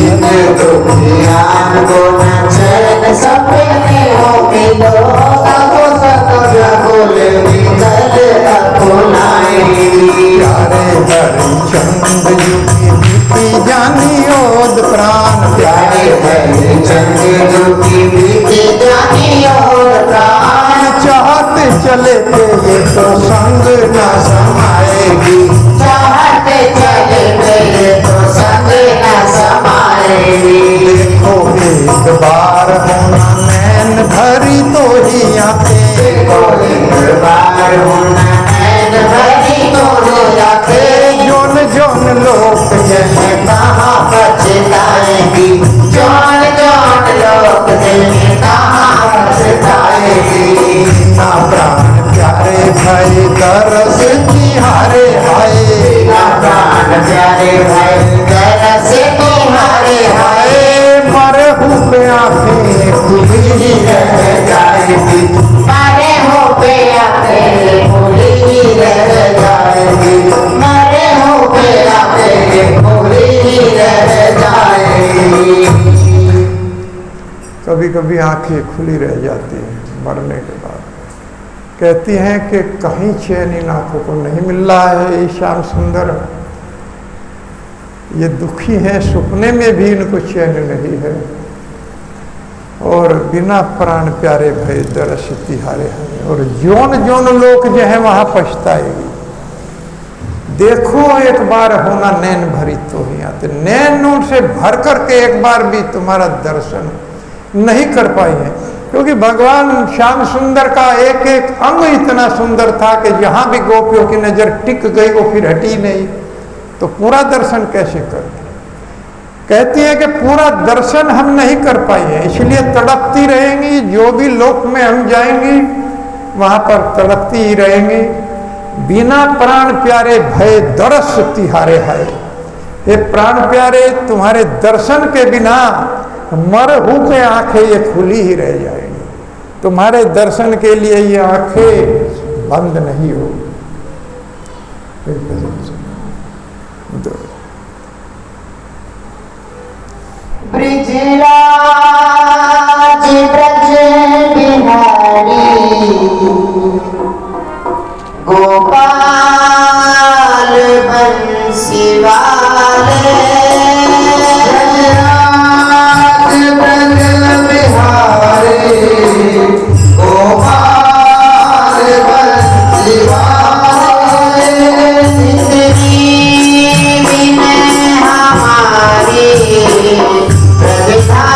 इन दुखियान को ना चैन सपने हूँ मिलो, तासो सदा व्याकुल विकल अकुलाएगी। प्यारे हरिचंद युगी बीती जानी ओद प्राण, प्यारे हरिचंद युगी बीती जानी ओद प्राण। चाहते चले थे ये तो संग न समाएगी, चाहते चले थे ये तो संग न समाएगी। देखो एक बार होना नैन भरी तो ही आते, देखो एक बार होना नैन भरी तो ही आते। जोन जोन लोग दिल कहाँ पछताएगी, जोन जोन लोग दिल कहाँ पछताएगी। ना प्राण प्यारे भाई तरस तिहारे हाय, ना प्राण प्यारे भाई तरस तिहारे हाय। मरे हुए आंखें खुली रह जाएगी, मरे हो पे आंखें खुली रह जाएगी, मरे हो पे आंखें खुली रह जाएगी। कभी कभी आंखें खुली रह जाती हैं मरने के बाद। कहती हैं कि कहीं चैन इन आंखों को नहीं मिल रहा है। ये श्याम सुंदर ये दुखी हैं, सुपने में भी इनको चैन नहीं है। और बिना प्राण प्यारे भय दरस तिहारे हैं। और जोन जोन लोग जो है वहाँ पछताएगी। देखो एक बार होना नैन भरी तो ही आते, नैन से भर करके एक बार भी तुम्हारा दर्शन नहीं कर पाई है। क्योंकि भगवान श्याम सुंदर का एक एक अंग इतना सुंदर था कि जहाँ भी गोपियों की नजर टिक गई वो फिर हटी नहीं, तो पूरा दर्शन कैसे करते? कहती है कि पूरा दर्शन हम नहीं कर पाए हैं, इसलिए तड़पती रहेंगी। जो भी लोक में हम जाएंगी वहां पर तड़पती ही रहेंगी। बिना प्राण प्यारे भय दरस तिहारे है। ये प्राण प्यारे तुम्हारे दर्शन के बिना मरहू के आंखें ये खुली ही रह जाएंगी, तुम्हारे दर्शन के लिए ये आंखें बंद नहीं हो। ब्रिजराज ब्रज बिहारी गोपाल बंसी वाले। ब्रज बिहारी गोपाल बंसी वाले। जिंदगी में हमारी प्रगटा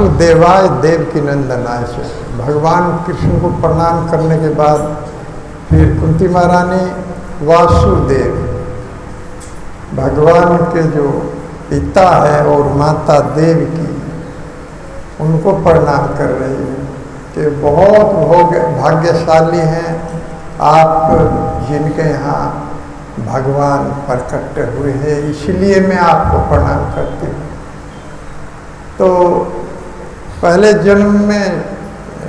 वासुदेवाय देवकी नंदनाय से। भगवान कृष्ण को प्रणाम करने के बाद फिर कुंती महारानी वासुदेव भगवान के जो पिता है और माता देवकी उनको प्रणाम कर रही है कि बहुत भाग्यशाली हैं आप जिनके यहाँ भगवान प्रकट हुए हैं, इसलिए मैं आपको प्रणाम करती हूँ। तो पहले जन्म में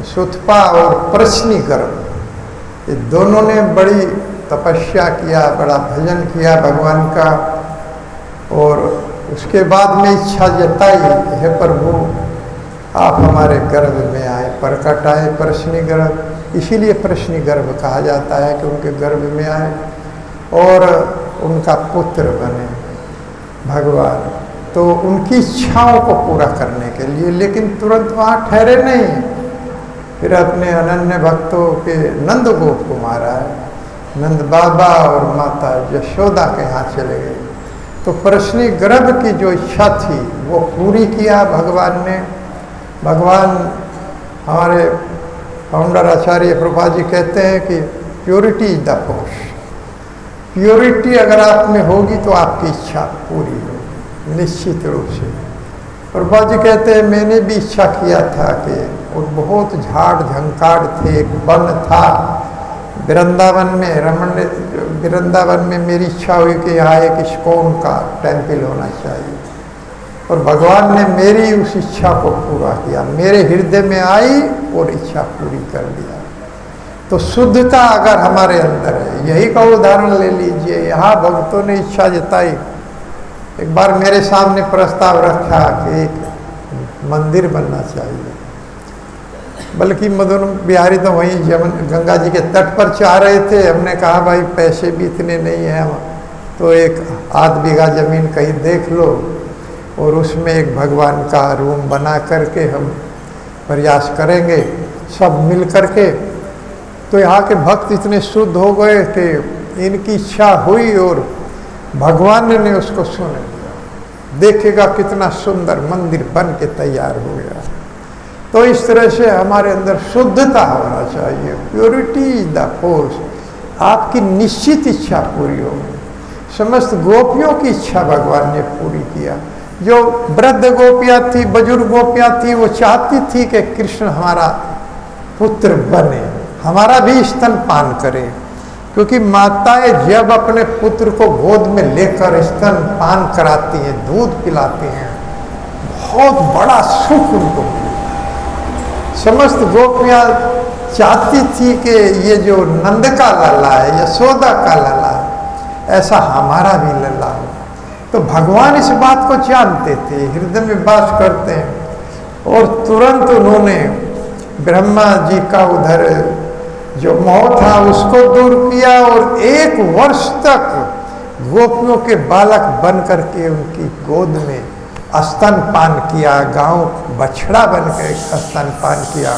सुतपा और प्रश्निगर्भ ये दोनों ने बड़ी तपस्या किया, बड़ा भजन किया भगवान का, और उसके बाद में इच्छा जताई, हे प्रभु आप हमारे गर्भ में आए, प्रकट आए प्रश्निगर्भ, इसीलिए प्रश्निगर्भ कहा जाता है कि उनके गर्भ में आए और उनका पुत्र बने भगवान। तो उनकी इच्छाओं को पूरा करने के लिए, लेकिन तुरंत वहाँ ठहरे नहीं, फिर अपने अनन्य भक्तों के नंद गोप को मारा है, नंद बाबा और माता यशोदा के यहाँ चले गए। तो प्रश्निगर्भ की जो इच्छा थी वो पूरी किया भगवान ने। भगवान हमारे फाउंडर आचार्य प्रभुपाद जी कहते हैं कि purity is the force. Purity अगर आप में होगी तो आपकी इच्छा पूरी होगी निश्चित रूप से। प्रभुपाद जी कहते हैं मैंने भी इच्छा किया था कि, और बहुत झाड़ झंकार थे, एक वन था वृंदावन में, वृंदावन में मेरी इच्छा हुई कि यहाँ एक इस्कॉन का टेम्पल होना चाहिए, और भगवान ने मेरी उस इच्छा को पूरा किया, मेरे हृदय में आई और इच्छा पूरी कर दिया। तो शुद्धता अगर हमारे अंदर है, यही का उदाहरण ले लीजिए, यहाँ भक्तों ने इच्छा जताई। एक बार मेरे सामने प्रस्ताव रखा कि एक मंदिर बनना चाहिए, बल्कि मदन बिहारी तो वहीं गंगा जी के तट पर चाह रहे थे। हमने कहा भाई पैसे भी इतने नहीं हैं, तो एक आध बीघा ज़मीन कहीं देख लो और उसमें एक भगवान का रूम बना करके हम प्रयास करेंगे सब मिल करके। तो यहाँ के भक्त इतने शुद्ध हो गए कि इनकी इच्छा हुई और भगवान ने उसको सुन लिया। देखेगा कितना सुंदर मंदिर बन के तैयार हो गया। तो इस तरह से हमारे अंदर शुद्धता होना चाहिए, प्योरिटी इज द फोर्स। आपकी निश्चित इच्छा पूरी होगी। समस्त गोपियों की इच्छा भगवान ने पूरी किया। जो वृद्ध गोपियाँ थी, बुजुर्ग गोपियाँ थी, वो चाहती थी कि कृष्ण हमारा पुत्र बने, हमारा भी स्तनपान करे, क्योंकि माताएं जब अपने पुत्र को गोद में लेकर स्तनपान कराती हैं, दूध पिलाती हैं, बहुत बड़ा सुख उनको मिलता है। समस्त गोपियाँ चाहती थी कि ये जो नंद का लला है, यशोदा का लला है, ऐसा हमारा भी लला हो। तो भगवान इस बात को जानते थे, हृदय में वास करते हैं, और तुरंत उन्होंने ब्रह्मा जी का उधर जो मोह था उसको दूर किया, और 1 वर्ष तक गोपियों के बालक बन करके उनकी गोद में स्तनपान किया, गांव बछड़ा बन कर स्तनपान किया।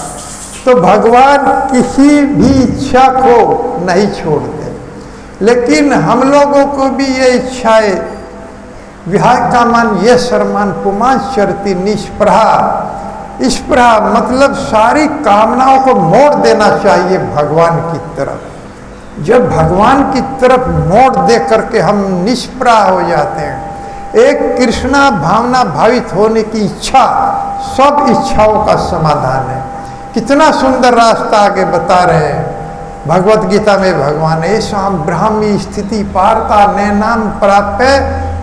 तो भगवान किसी भी इच्छा को नहीं छोड़ते, लेकिन हम लोगों को भी ये इच्छाएं, विहाय कामान ये शर्मान पुमांस चरती निष्प्रहा, स्पृहा मतलब सारी कामनाओं को मोड़ देना चाहिए भगवान की तरफ। जब भगवान की तरफ मोड़ दे करके हम निष्प्रहा हो जाते हैं, एक कृष्णा भावना भावित होने की इच्छा सब इच्छाओं का समाधान है। कितना सुंदर रास्ता आगे बता रहे हैं भगवत गीता में भगवान, ऐसा ब्राह्मी स्थिति पारता नैनाम प्राप्य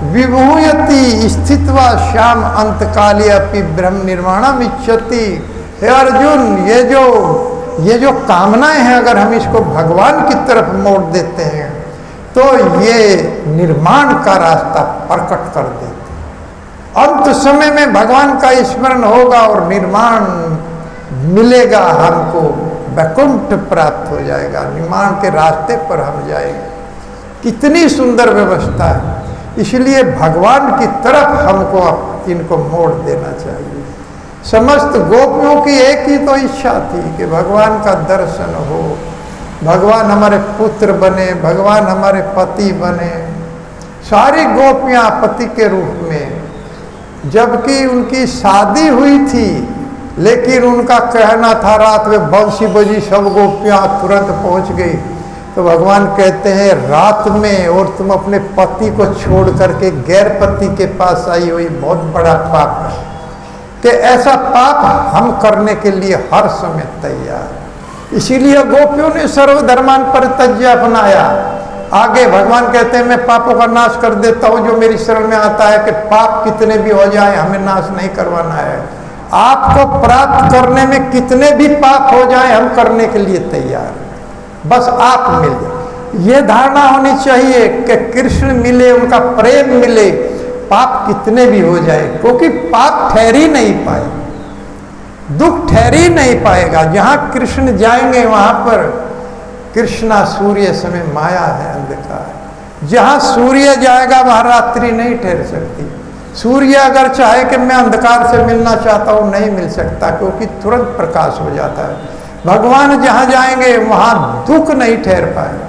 विभूयति स्थित्वा श्याम अंतकाली अपि ब्रह्म निर्माणम इच्छति। हे अर्जुन, ये जो कामनाएं हैं, अगर हम इसको भगवान की तरफ मोड़ देते हैं तो ये निर्माण का रास्ता प्रकट कर देते। अंत समय में भगवान का स्मरण होगा और निर्माण मिलेगा, हमको वैकुंठ प्राप्त हो जाएगा, निर्माण के रास्ते पर हम जाएंगे। कितनी सुंदर व्यवस्था है। इसलिए भगवान की तरफ हमको इनको मोड़ देना चाहिए। समस्त गोपियों की एक ही तो इच्छा थी कि भगवान का दर्शन हो, भगवान हमारे पुत्र बने, भगवान हमारे पति बने। सारी गोपियां पति के रूप में, जबकि उनकी शादी हुई थी लेकिन उनका कहना था रात में बंसी बजी, सब गोपियाँ तुरंत पहुंच गई। तो भगवान कहते हैं रात में और तुम अपने पति को छोड़ करके गैर पति के पास आई हो, ये बहुत बड़ा पाप है। कि ऐसा पाप हम करने के लिए हर समय तैयार। इसीलिए गोपियों ने सर्वधर्मान परित्यज्य अपनाया। आगे भगवान कहते हैं मैं पापों का नाश कर देता हूँ जो मेरी शरण में आता है, कि पाप कितने भी हो जाए हमें नाश नहीं करवाना है। आपको प्राप्त करने में कितने भी पाप हो जाए हम करने के लिए तैयार हैं, बस आप मिल जाए। ये धारणा होनी चाहिए कि कृष्ण मिले, उनका प्रेम मिले, पाप कितने भी हो जाए, क्योंकि पाप ठहर ही नहीं पाए, दुख ठहर ही नहीं पाएगा। जहां कृष्ण जाएंगे वहां पर कृष्णा सूर्य समय माया है अंधकार। जहां सूर्य जाएगा वहां रात्रि नहीं ठहर सकती। सूर्य अगर चाहे कि मैं अंधकार से मिलना चाहता हूं, नहीं मिल सकता, क्योंकि तुरंत प्रकाश हो जाता है। भगवान जहां जाएंगे वहां दुख नहीं ठहर पाएगा।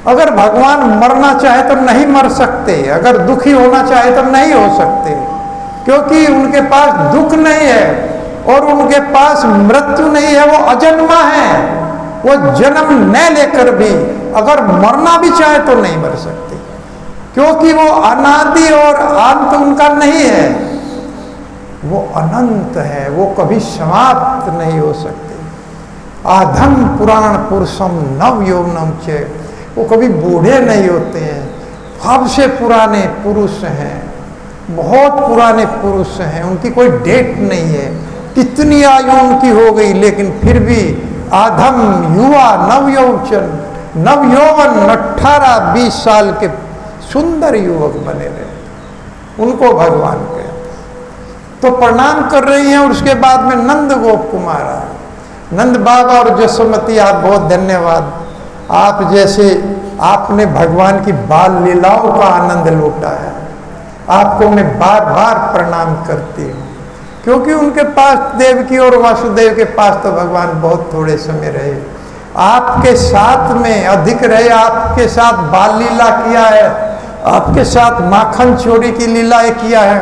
अगर भगवान मरना चाहे तो नहीं मर सकते, अगर दुखी होना चाहे तो नहीं हो सकते, क्योंकि उनके पास दुख नहीं है और उनके पास मृत्यु नहीं है, वो अजन्मा है। वो जन्म न लेकर भी अगर मरना भी चाहे तो नहीं मर सकते, क्योंकि वो अनादि और अंत उनका नहीं है, वो अनंत है, वो कभी समाप्त नहीं हो सकते। आधम पुराण पुरुषम नव यौवनम चे, वो कभी बूढ़े नहीं होते हैं। सबसे पुराने पुरुष हैं, बहुत पुराने पुरुष हैं, उनकी कोई डेट नहीं है, कितनी आयु उनकी हो गई, लेकिन फिर भी आधम युवा नव यौवन 18-20 साल के सुंदर युवक बने रहे। उनको भगवान के तो प्रणाम कर रही हैं। और उसके बाद में नंद गोप कुमार आए। नंद बाबा और जसोमती, आप बहुत धन्यवाद। आप जैसे आपने भगवान की बाल लीलाओं का आनंद लूटा है, आपको मैं बार बार प्रणाम करती हूँ, क्योंकि उनके पास देवकी और वासुदेव के पास तो भगवान बहुत थोड़े समय रहे, आपके साथ में अधिक रहे। आपके साथ बाल लीला किया है, आपके साथ माखन चोरी की लीलाएं किया है,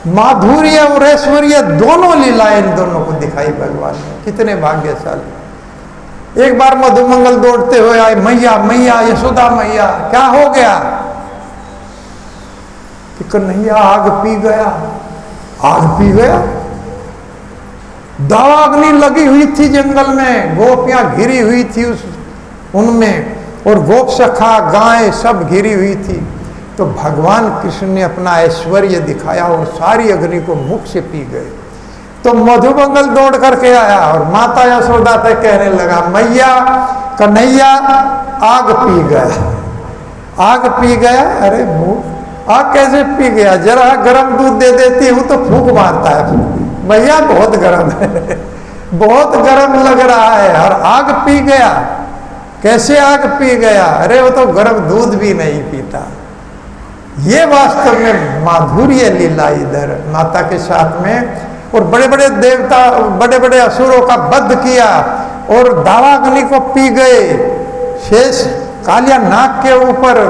माधुर्य और ऐश्वर्य दोनों लीलाएं इन दोनों को दिखाई भगवान ने। कितने भाग्यशाली। एक बार मधुमंगल दौड़ते हुए आए, मैया मैया यशोदा मैया क्या हो गया? कि कन्हैया आग पी गया। आग पी गया? दावाग्नि लगी हुई थी जंगल में, गोपियां घिरी हुई थी उनमें, और गोप सखा गायें सब घिरी हुई थी। तो भगवान कृष्ण ने अपना ऐश्वर्य दिखाया और सारी अग्नि को मुख से पी गए। तो मधुमंगल दौड़ करके आया और माता यशोदा से कहने लगा, मैया कन्हैया आग पी गया। आग पी गया? अरे मुंह आग कैसे पी गया? जरा गर्म दूध दे देती हूँ तो फूंक मारता है। भैया बहुत गर्म है, बहुत गर्म लग रहा है, और आग पी गया। कैसे आग पी गया? अरे वो तो गर्म दूध भी नहीं पीता। ये वास्तव में माधुर्य लीला इधर माता के साथ में। और बड़े बड़े देवता, बड़े बड़े असुरों का वध किया और दावाग्नि को पी गए। शेष कालिया नाग के ऊपर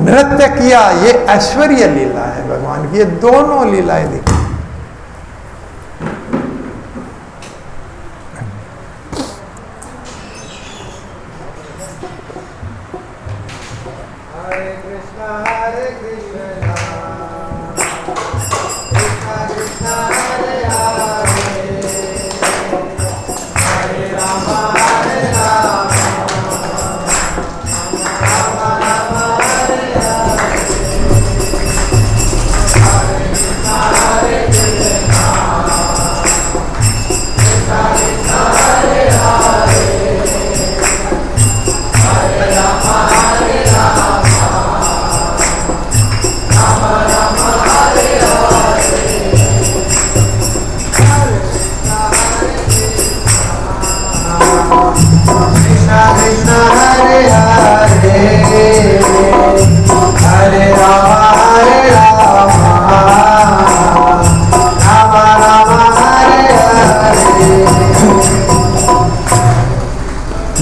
नृत्य किया। ये ऐश्वर्य लीला है भगवान की। ये दोनों लीलाएं दिखी।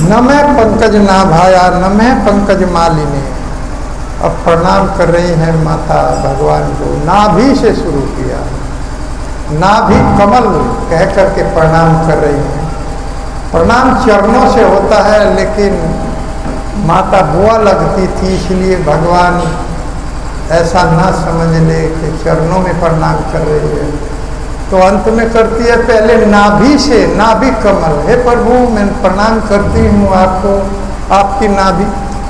न मैं पंकज नाभाया न मैं पंकज मालिनी। अब प्रणाम कर रही हैं माता भगवान को। नाभि से शुरू किया, नाभि कमल कह करके प्रणाम कर रही हैं। प्रणाम चरणों से होता है, लेकिन माता बुआ लगती थी, इसलिए भगवान ऐसा ना समझ ले कि चरणों में प्रणाम कर रही है। तो अंत में करती है पहले नाभि से, नाभि कमल, हे प्रभु मैं प्रणाम करती हूँ आपको, आपकी नाभि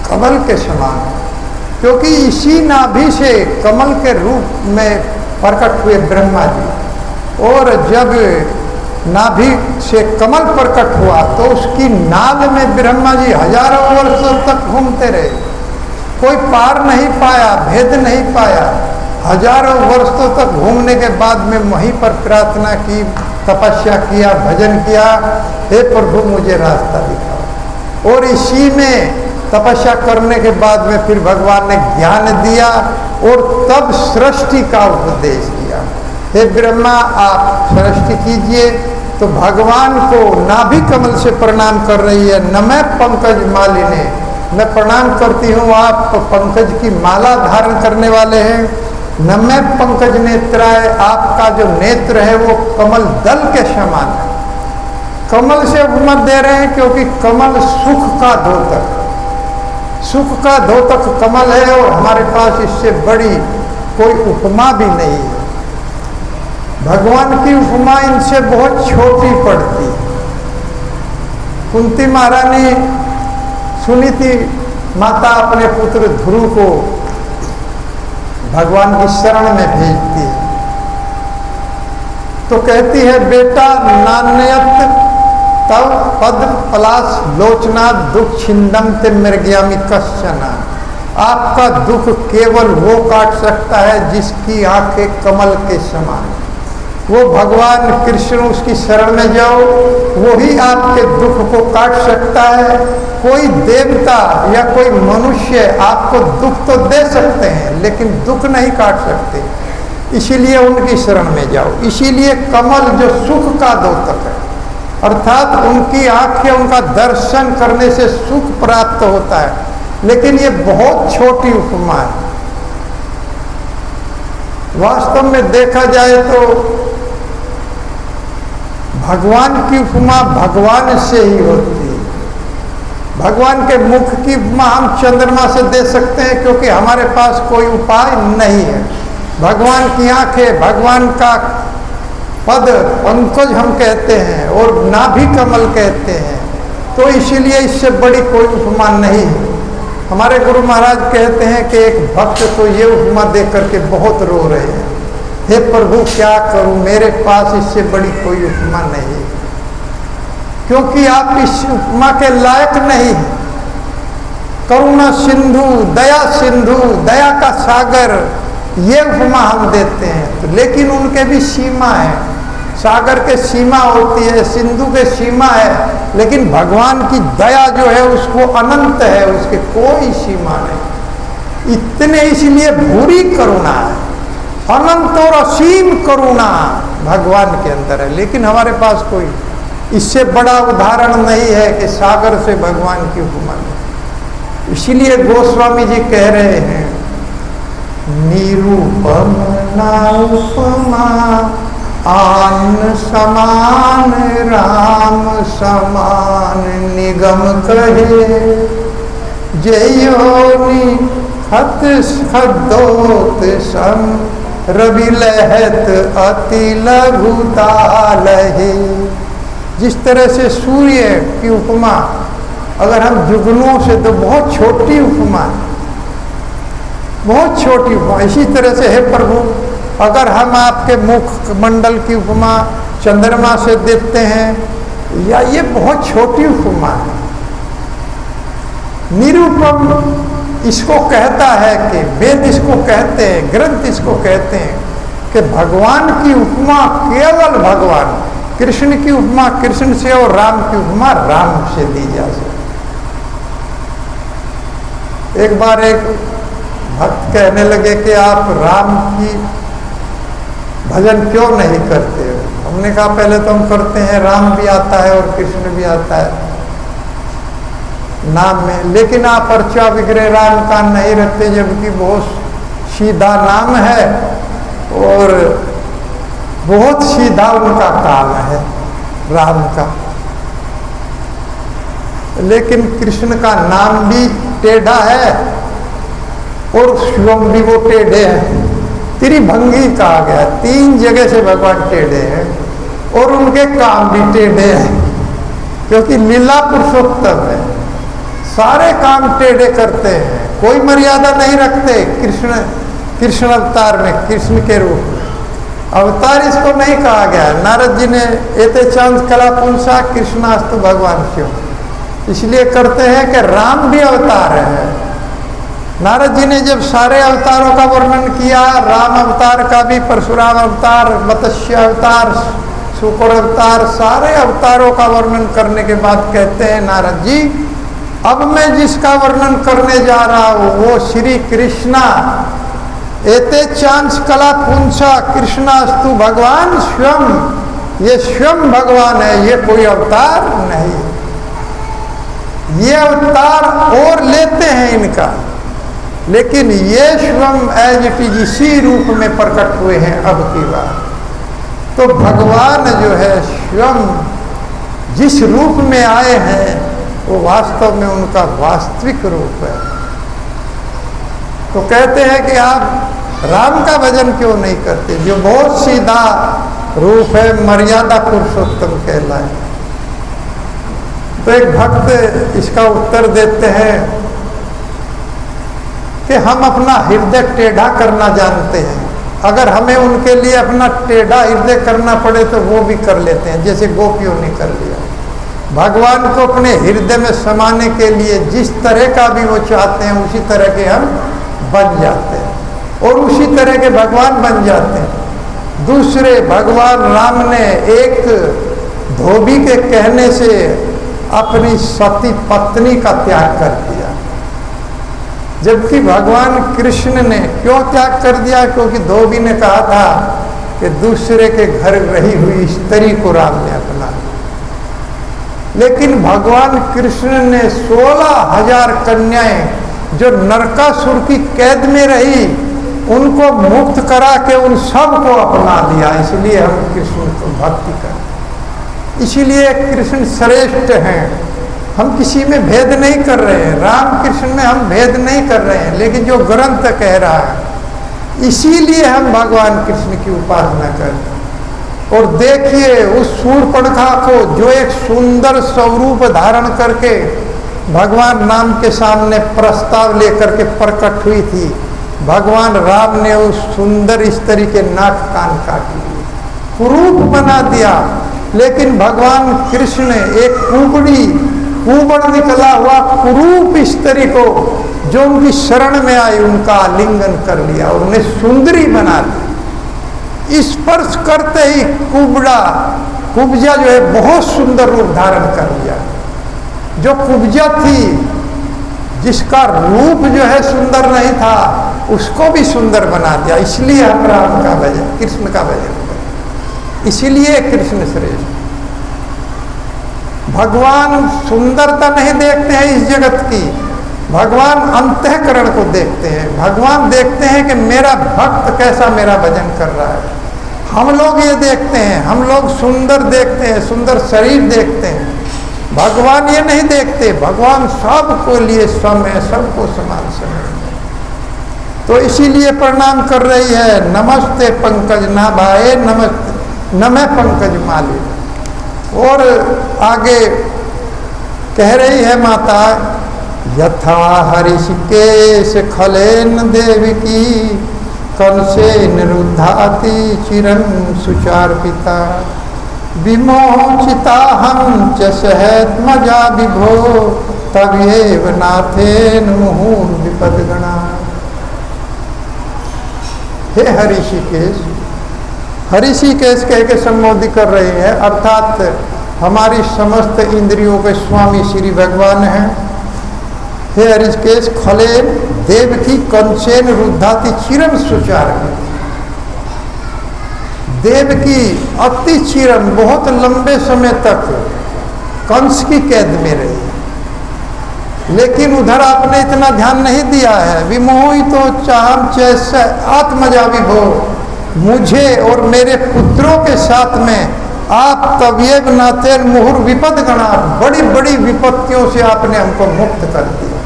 कमल के समान, क्योंकि इसी नाभि से कमल के रूप में प्रकट हुए ब्रह्मा जी। और जब नाभि से कमल प्रकट हुआ तो उसकी नाल में ब्रह्मा जी हजारों वर्षों तक घूमते रहे, कोई पार नहीं पाया, भेद नहीं पाया। हजारों वर्षों तक घूमने के बाद में वहीं पर प्रार्थना की, तपस्या किया, भजन किया, हे प्रभु मुझे रास्ता दिखाओ। और इसी में तपस्या करने के बाद में फिर भगवान ने ज्ञान दिया और तब सृष्टि का उपदेश दिया। हे ब्रह्मा आप सृष्टि कीजिए। तो भगवान को नाभि कमल से प्रणाम कर रही है। नमः पंकज मालिने, मैं प्रणाम करती हूँ, आप पंकज की माला धारण करने वाले हैं। नमः पंकज नेत्राय, आपका जो नेत्र है वो कमल दल के समान है। कमल से उपमा दे रहे हैं क्योंकि कमल सुख का द्योतक, सुख का द्योतक कमल है और हमारे पास इससे बड़ी कोई उपमा भी नहीं है। भगवान की उपमा इनसे बहुत छोटी पड़ती। कुंती महारानी सुनी थी, माता अपने पुत्र ध्रुव को भगवान की शरण में भेजती है, तो कहती है बेटा नान्यत तव पद पलाश लोचना दुख छिंदम ते मृग्यामी कश्चना, आपका दुख केवल वो काट सकता है जिसकी आंखें कमल के समान। वो भगवान कृष्ण, उसकी शरण में जाओ, वो ही आपके दुख को काट सकता है। कोई देवता या कोई मनुष्य आपको दुख तो दे सकते हैं लेकिन दुख नहीं काट सकते, इसीलिए उनकी शरण में जाओ। इसीलिए कमल जो सुख का द्योतक है, अर्थात उनकी आंखें, उनका दर्शन करने से सुख प्राप्त होता है। लेकिन ये बहुत छोटी उपमा है। वास्तव में देखा जाए तो भगवान की उपमा भगवान से ही होती है। भगवान के मुख की उपमा हम चंद्रमा से दे सकते हैं क्योंकि हमारे पास कोई उपाय नहीं है। भगवान की आंखें, भगवान का पद पंकज हम कहते हैं और नाभि कमल कहते हैं, तो इसीलिए इससे बड़ी कोई उपमा नहीं है। हमारे गुरु महाराज कहते हैं कि एक भक्त को ये उपमा दे करके बहुत रो रहे हैं, हे प्रभु क्या करूं, मेरे पास इससे बड़ी कोई उपमा नहीं, क्योंकि आप इस उपमा के लायक नहीं हैं। करुणा सिंधु, दया का सागर, ये उपमा हम देते हैं, तो लेकिन उनके भी सीमा है। सागर के सीमा होती है, सिंधु के सीमा है, लेकिन भगवान की दया जो है उसको अनंत है, उसके कोई सीमा नहीं। इतने इसलिए भूरी करुणा है, अनंत और असीम करुणा भगवान के अंदर है। लेकिन हमारे पास कोई इससे बड़ा उदाहरण नहीं है कि सागर से भगवान की उपमा। इसीलिए गोस्वामी जी कह रहे हैं, निरूपम ना उपमा आन समान, राम समान निगम कहे, जयोनि खत खदोत सम, रवि लहत अति लघुताल है। जिस तरह से सूर्य की उपमा अगर हम जुगनों से, तो बहुत छोटी उपमा, बहुत छोटी उपमा। इसी तरह से हे प्रभु, अगर हम आपके मुख मंडल की उपमा चंद्रमा से देते हैं, या ये बहुत छोटी उपमा है। निरूपम इसको कहता है कि वेद इसको कहते हैं, ग्रंथ इसको कहते हैं कि भगवान की उपमा केवल भगवान, कृष्ण की उपमा कृष्ण से और राम की उपमा राम से दी जा सकती। एक बार एक भक्त कहने लगे कि आप राम की भजन क्यों नहीं करते हो? हमने कहा पहले तो हम करते हैं, राम भी आता है और कृष्ण भी आता है नाम में, लेकिन आप अर्चा विग्रह राम का नहीं रखते, जबकि बहुत सीधा नाम है और बहुत सीधा उनका काम है राम का। लेकिन कृष्ण का नाम भी टेढ़ा है और शिवम भी वो टेढ़े हैं। त्रिभंगी कहा गया, 3 जगह से भगवान टेढ़े हैं और उनके काम भी टेढ़े हैं, क्योंकि लीला पुरुषोत्तम है। सारे काम टेढ़े करते हैं, कोई मर्यादा नहीं रखते। कृष्ण अवतार में, कृष्ण के रूप में अवतार इसको नहीं कहा गया। नारद जी ने एते चांद कला पुंसा कृष्णास्तु भगवान शिव इसलिए करते हैं कि राम भी अवतार है। नारद जी ने जब सारे अवतारों का वर्णन किया, राम अवतार का भी, परशुराम अवतार, मत्स्य अवतार, शुक्र अवतार, सारे अवतारों का वर्णन करने के बाद कहते हैं नारद जी, अब मैं जिसका वर्णन करने जा रहा हूं वो श्री कृष्णा एते चांस कला पुंसा कृष्णास्तु भगवान स्वयं, ये स्वयं भगवान है, ये कोई अवतार नहीं। ये अवतार और लेते हैं इनका, लेकिन ये स्वयं एज इट इज इसी रूप में प्रकट हुए हैं अब की बार। तो भगवान जो है स्वयं जिस रूप में आए हैं वो वास्तव में उनका वास्तविक रूप है। तो कहते हैं कि आप राम का भजन क्यों नहीं करते, जो बहुत सीधा रूप है, मर्यादा पुरुषोत्तम कहलाए। तो एक भक्त इसका उत्तर देते हैं कि हम अपना हृदय टेढ़ा करना जानते हैं, अगर हमें उनके लिए अपना टेढ़ा हृदय करना पड़े तो वो भी कर लेते हैं, जैसे गोपियों ने कर लिया। भगवान को अपने हृदय में समाने के लिए जिस तरह का भी वो चाहते हैं उसी तरह के हम बन जाते हैं और उसी तरह के भगवान बन जाते हैं। दूसरे भगवान राम ने एक धोबी के कहने से अपनी सती पत्नी का त्याग कर दिया, जबकि भगवान कृष्ण ने क्यों त्याग कर दिया? क्योंकि धोबी ने कहा था कि दूसरे के घर रही हुई स्त्री को राम ने अपना। लेकिन भगवान कृष्ण ने 16,000 कन्याएं जो नरकासुर की कैद में रही उनको मुक्त करा के उन सबको अपना लिया। इसलिए हम कृष्ण को भक्ति करते, इसीलिए कृष्ण श्रेष्ठ हैं। हम किसी में भेद नहीं कर रहे हैं, राम कृष्ण में हम भेद नहीं कर रहे हैं, लेकिन जो ग्रंथ कह रहा है इसीलिए हम भगवान कृष्ण की उपासना करते हैं। और देखिए उस शूर्पणखा को जो एक सुंदर स्वरूप धारण करके भगवान राम के सामने प्रस्ताव लेकर के प्रकट हुई थी, भगवान राम ने उस सुंदर स्त्री के नाक कान काट लिए, कुरूप बना दिया। लेकिन भगवान कृष्ण ने एक कुबड़ निकला हुआ कुरूप स्त्री को जो उनकी शरण में आई उनका आलिंगन कर लिया और उन्हें सुंदरी बना दी। स्पर्श करते ही कुब्जा जो है बहुत सुंदर रूप धारण कर लिया। जो कुब्जा थी जिसका रूप जो है सुंदर नहीं था उसको भी सुंदर बना दिया। इसलिए हम राम का भजन, कृष्ण का भजन करें, इसीलिए कृष्ण श्रेष्ठ। भगवान सुंदरता नहीं देखते हैं इस जगत की, भगवान अंतःकरण को देखते हैं। भगवान देखते हैं कि मेरा भक्त कैसा मेरा भजन कर रहा है। हम लोग ये देखते हैं, हम लोग सुंदर देखते हैं, सुंदर शरीर देखते हैं, भगवान ये नहीं देखते। भगवान सबको लिए सम है, सबको समान समझते। तो इसीलिए प्रणाम कर रही है, नमस्ते पंकज नाभाए नमस्ते नमः पंकज माली। और आगे कह रही है माता, यथा हरिषिकेश खलेन देवकी कंसेन रुद्धाति चिरं सुचार्पिता विमोचिता हम च सहत्मजा विभो तवेव नाथेन मुहुर विपदगणा। हे हरिषिकेश, हरिषिकेश कह के संबोधित कर रहे हैं, अर्थात हमारी समस्त इंद्रियों के स्वामी श्री भगवान हैं। हे हरिषिकेश, खलेन देवकी कंसेन रुद्धाति चिरं सुचार्पिता। देवकी अति चिरम बहुत लंबे समय तक कंस की कैद में रही, लेकिन उधर आपने इतना ध्यान नहीं दिया है। विमोहितो चाहम चैसे आत्मजा विभो, मुझे और मेरे पुत्रों के साथ में आप तबीयब नातेन मुहुर विपद गणा, बड़ी बड़ी विपत्तियों से आपने हमको मुक्त कर दिया।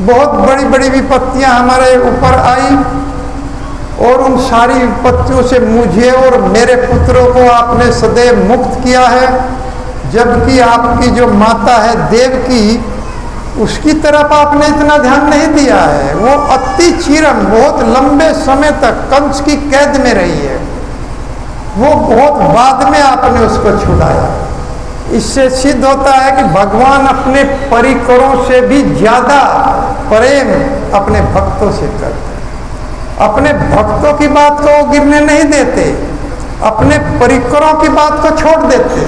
बहुत बड़ी बड़ी विपत्तियां हमारे ऊपर आई और उन सारी विपत्तियों से मुझे और मेरे पुत्रों को आपने सदैव मुक्त किया है। जबकि आपकी जो माता है देवकी, उसकी तरफ आपने इतना ध्यान नहीं दिया है। वो अति चिरम बहुत लंबे समय तक कंस की कैद में रही है। वो बहुत बाद में आपने उसको छुड़ाया। इससे सिद्ध होता है कि भगवान अपने परिकरों से भी ज्यादा प्रेम अपने भक्तों से करते। अपने भक्तों की बात को वो गिरने नहीं देते, अपने परिकरों की बात को छोड़ देते।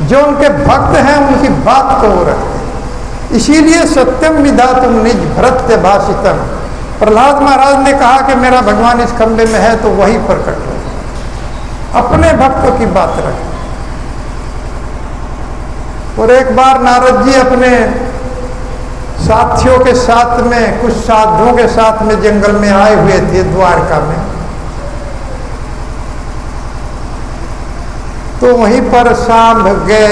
जो उनके भक्त हैं उनकी बात को वो रखते। इसीलिए सत्यम विधातुम निज भृत्य भाषितम, प्रहलाद महाराज ने कहा कि मेरा भगवान इस खंबे में है तो वही प्रकट हो, अपने भक्तों की बात रखते। और एक बार नारद जी अपने साथियों के साथ में, कुछ साधुओं के साथ में जंगल में आए हुए थे द्वारका में। तो वहीं पर सांभ गए,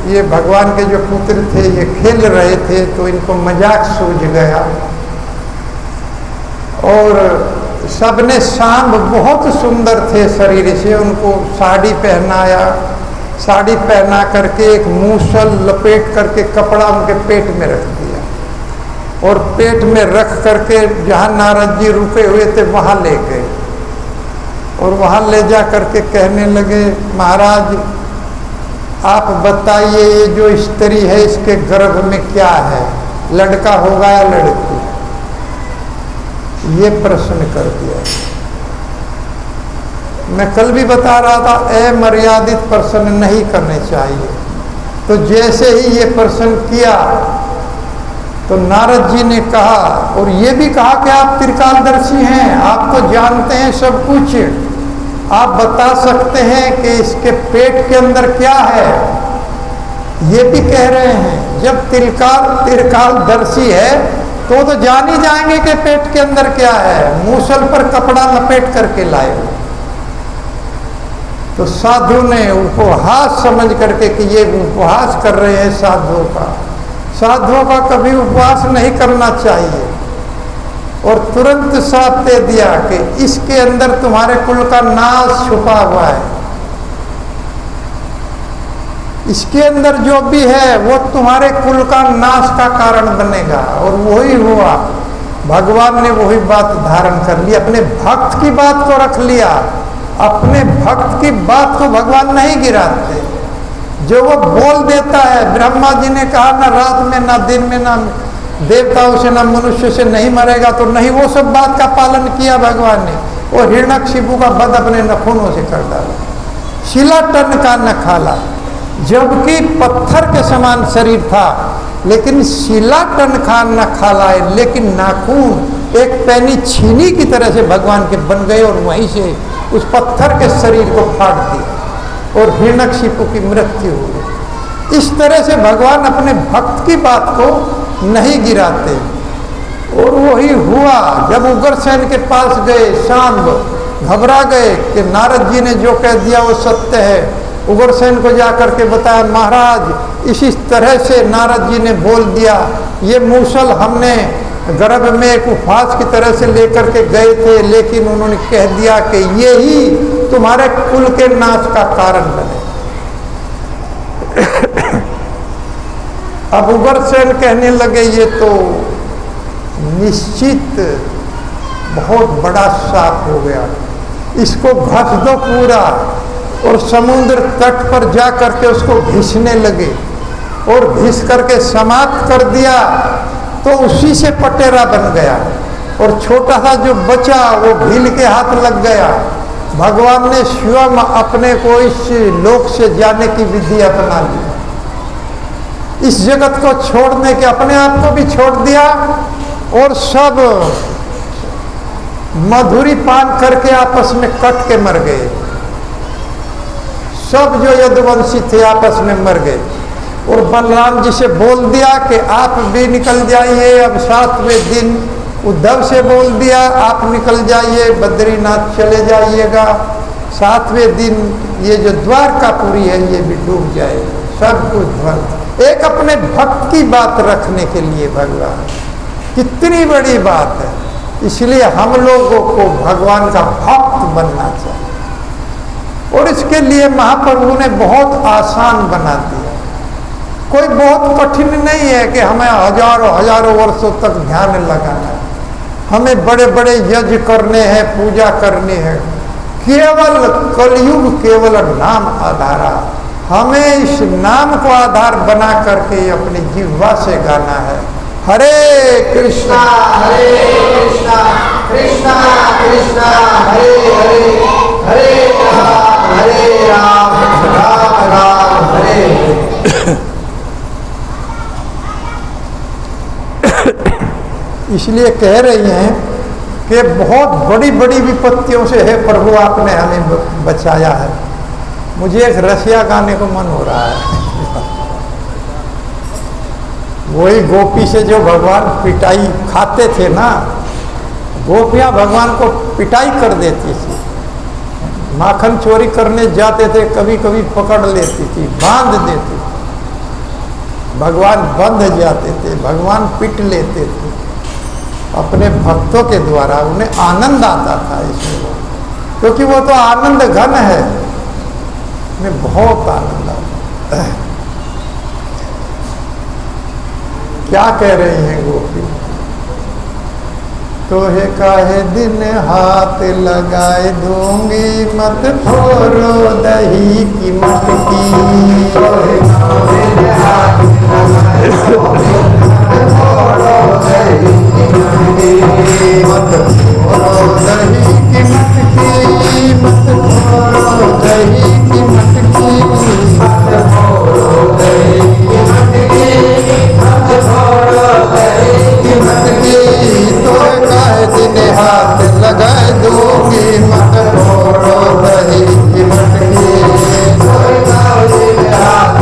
ये भगवान के जो पुत्र थे ये खेल रहे थे, तो इनको मजाक सूझ गया और सबने, सांभ बहुत सुंदर थे शरीर से, उनको साड़ी पहनाया, साड़ी पहना करके एक मूसल लपेट करके कपड़ा उनके पेट में रख दिया और पेट में रख करके जहाँ नारद जी रुके हुए थे वहाँ ले गए और वहाँ ले जा करके कहने लगे, महाराज आप बताइए ये जो स्त्री है इसके गर्भ में क्या है, लड़का होगा या लड़की? ये प्रश्न कर दिया। मैं कल भी बता रहा था अमर्यादित प्रश्न नहीं करने चाहिए। तो जैसे ही ये प्रश्न किया तो नारद जी ने कहा, और ये भी कहा कि आप त्रिकालदर्शी हैं, आप तो जानते हैं सब कुछ, आप बता सकते हैं कि इसके पेट के अंदर क्या है। ये भी कह रहे हैं जब त्रिकालदर्शी है तो जान ही जाएंगे कि पेट के अंदर क्या है। मूसल पर कपड़ा लपेट करके लाए। तो साधु ने उपहास समझ करके कि ये उपहास कर रहे हैं साधुओं का, साधुओं का कभी उपवास नहीं करना चाहिए, और तुरंत साथ दे दिया कि इसके अंदर तुम्हारे कुल का नाश छुपा हुआ है, इसके अंदर जो भी है वो तुम्हारे कुल का नाश का कारण बनेगा। और वही हुआ, भगवान ने वही बात धारण कर ली, अपने भक्त की बात को रख लिया। अपने भक्त की बात को भगवान नहीं गिराते, जो वो बोल देता है। ब्रह्मा जी ने कहा ना रात में ना दिन में ना देवताओं से ना मनुष्य से नहीं मरेगा, तो नहीं, वो सब बात का पालन किया भगवान ने। वो हिरण्यकशिपु का वध अपने नखूनों से कर डाला, शिला टन का न खाला, जबकि पत्थर के समान शरीर था, लेकिन शिला टन खा न खाला है, लेकिन नाखून एक पैनी छीनी की तरह से भगवान के बन गए और वहीं से उस पत्थर के शरीर को फाड़ दिया और हिरण्यकशिपु की मृत्यु हो गई। इस तरह से भगवान अपने भक्त की बात को नहीं गिराते। और वही हुआ जब उग्रसेन के पास गए, सांब घबरा गए कि नारद जी ने जो कह दिया वो सत्य है। उग्रसेन को जाकर के बताया, महाराज इसी तरह से नारद जी ने बोल दिया, ये मूसल हमने गर्भ में एक उपहास की तरह से लेकर के गए थे, लेकिन उन्होंने कह दिया कि ये ही तुम्हारे कुल के नाश का कारण बने। अब उग्रसेन कहने लगे, ये तो निश्चित बहुत बड़ा साप हो गया, इसको घस दो पूरा। और समुद्र तट पर जा करके उसको घिसने लगे और घिस करके समाप्त कर दिया, तो उसी से पटेरा बन गया और छोटा सा जो बचा वो भील के हाथ लग गया। भगवान ने स्वयं अपने को इस लोक से जाने की विधि अपना ली, इस जगत को छोड़ने के अपने आप को भी छोड़ दिया और सब मधुरी पान करके आपस में कट के मर गए। सब जो यदुवंशी थे आपस में मर गए और बलराम जी से बोल दिया कि आप भी निकल जाइए, अब 7वें दिन उद्धव से बोल दिया आप निकल जाइए, बद्रीनाथ चले जाइएगा, 7वें दिन ये जो द्वारकापुरी है ये भी डूब जाएगा, सब कुछ ध्वंस। एक अपने भक्त की बात रखने के लिए भगवान, कितनी बड़ी बात है। इसलिए हम लोगों को भगवान का भक्त बनना चाहिए और इसके लिए महाप्रभु ने बहुत आसान बना दिया। कोई बहुत कठिन नहीं है कि हमें हजारों हजारों वर्षों तक ध्यान लगाना है, हमें बड़े बड़े यज्ञ करने हैं, पूजा करनी है। केवल कलयुग केवल नाम आधारा, हमें इस नाम को आधार बना करके अपनी जिह्वा से गाना है। हरे कृष्णा कृष्णा कृष्णा कृष्णा हरे हरे, हरे राम राम राम हरे हरे। इसलिए कह रही हैं कि बहुत बड़ी बड़ी विपत्तियों से है प्रभु आपने हमें बचाया है। मुझे एक रसिया गाने को मन हो रहा है, वही गोपी से जो भगवान पिटाई खाते थे ना, गोपियां भगवान को पिटाई कर देती थी, माखन चोरी करने जाते थे, कभी कभी पकड़ लेती थी, बांध देती थी, भगवान बंध जाते थे, भगवान पिट लेते थे अपने भक्तों के द्वारा। उन्हें आनंद आता था इसमें, क्योंकि वो तो आनंद घन है, में बहुत आनंद आता है। क्या कह रही हैं गोपी? तोहे काहे दिन हाथ लगाए दूंगी, मत फोड़ो दही की मटकी। तोहे काहे दिन हाथ लगाए दूंगी, मत फोड़ो दही की मटकी। मत फोड़ो दही की मटकी, मत फोड़ो दही की मटकी, मत फोड़ो दही की मटकी, मत फोड़ो दही की मटकी। तोहे काहे दिन हाथ लगाए दूंगी, मत फोड़ो दही की मटकी। तोहे काहे दिन हाथ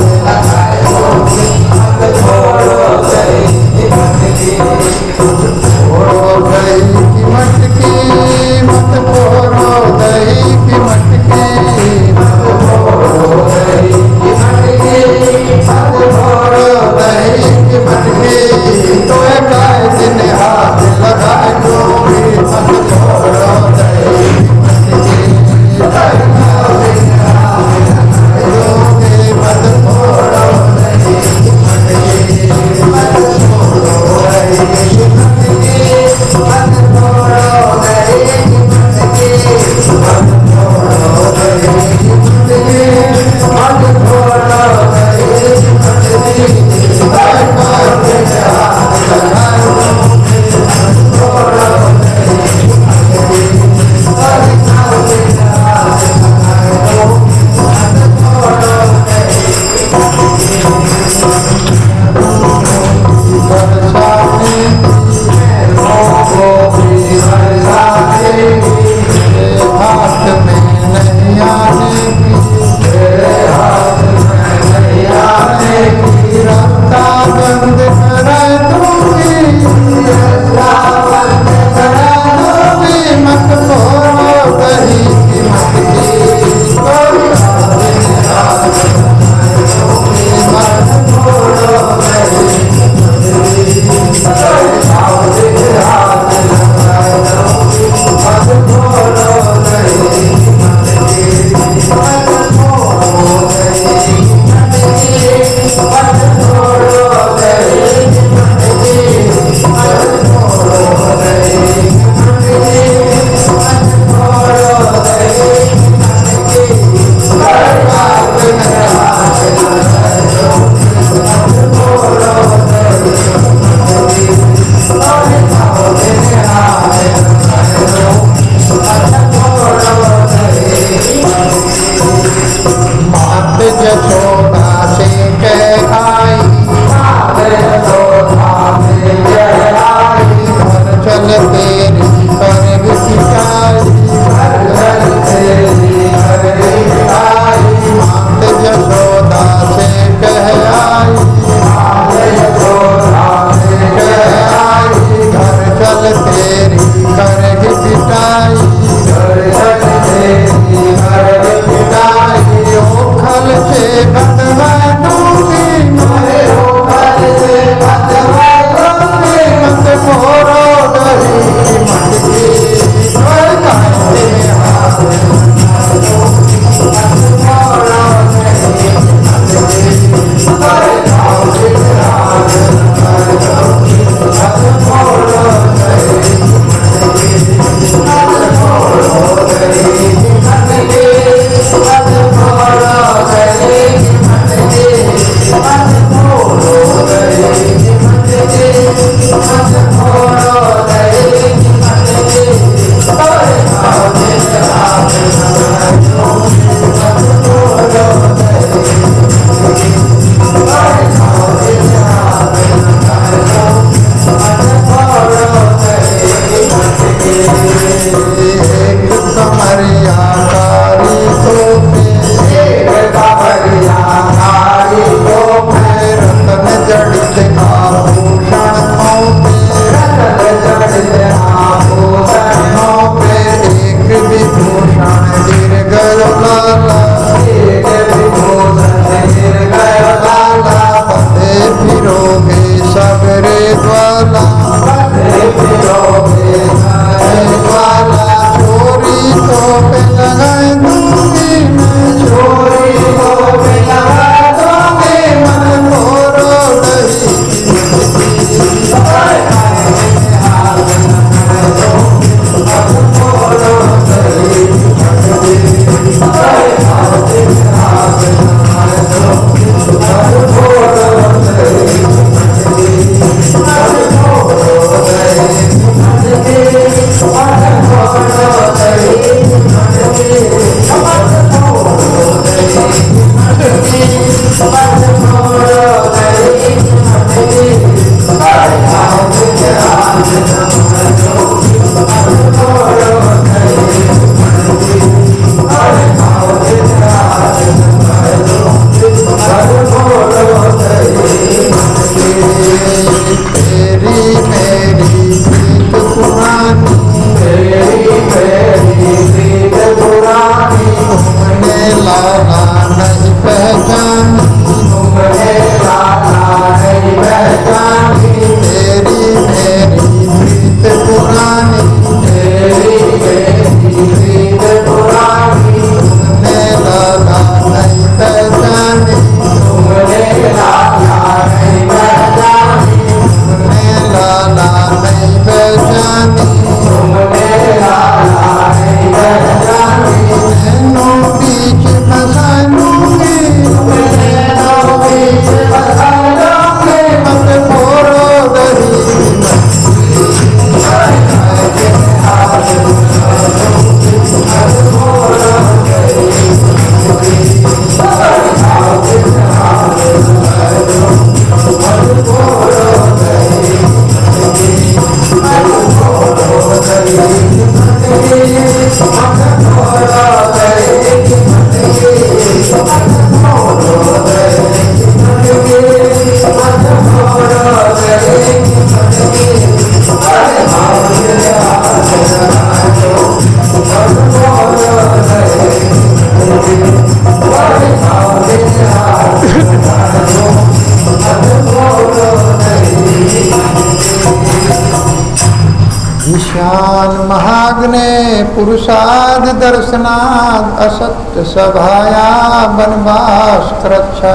पुरुषाद दर्शनाद असत्य सभाया वनवास रक्षा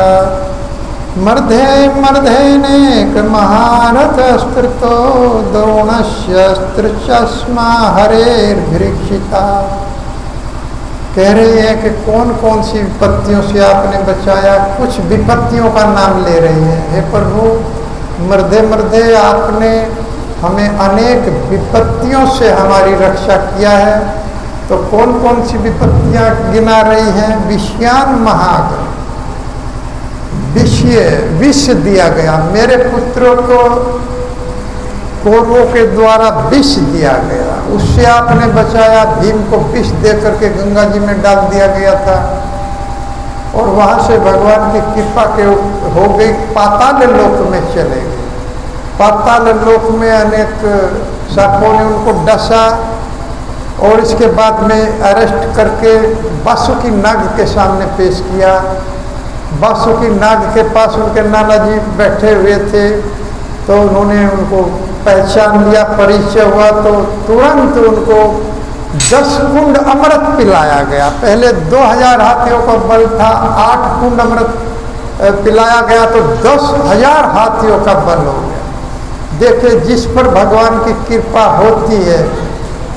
मर्धे मर्धेनेक महारथ स्त्रितो द्रोणस्य चश्मा हरेर्भिक्षिता। कह रही है कि कौन कौन सी विपत्तियों से आपने बचाया। कुछ विपत्तियों का नाम ले रही है। हे प्रभु, मर्दे मर्दे आपने हमें अनेक विपत्तियों से हमारी रक्षा किया है। तो कौन कौन सी विपत्तियां गिना रही हैं। विषयान महाग, विष दिया गया। मेरे पुत्रों को कौरवों के द्वारा विष दिया गया, उससे आपने बचाया। भीम को विष दे करके गंगा जी में डाल दिया गया था और वहां से भगवान की कृपा के हो गई, पाताल लोक में चले गए। पाताल लोक में अनेक सांपों ने उनको डसा और इसके बाद में अरेस्ट करके वासुकी नाग के सामने पेश किया। वासुकी नाग के पास उनके नाना जी बैठे हुए थे, तो उन्होंने उनको पहचान लिया, परिचय हुआ, तो तुरंत उनको 10 कुंड अमृत पिलाया गया। पहले 2000 हाथियों का बल था, 8 कुंड अमृत पिलाया गया तो 10,000 हाथियों का बल हो गया। देखिए, जिस पर भगवान की कृपा होती है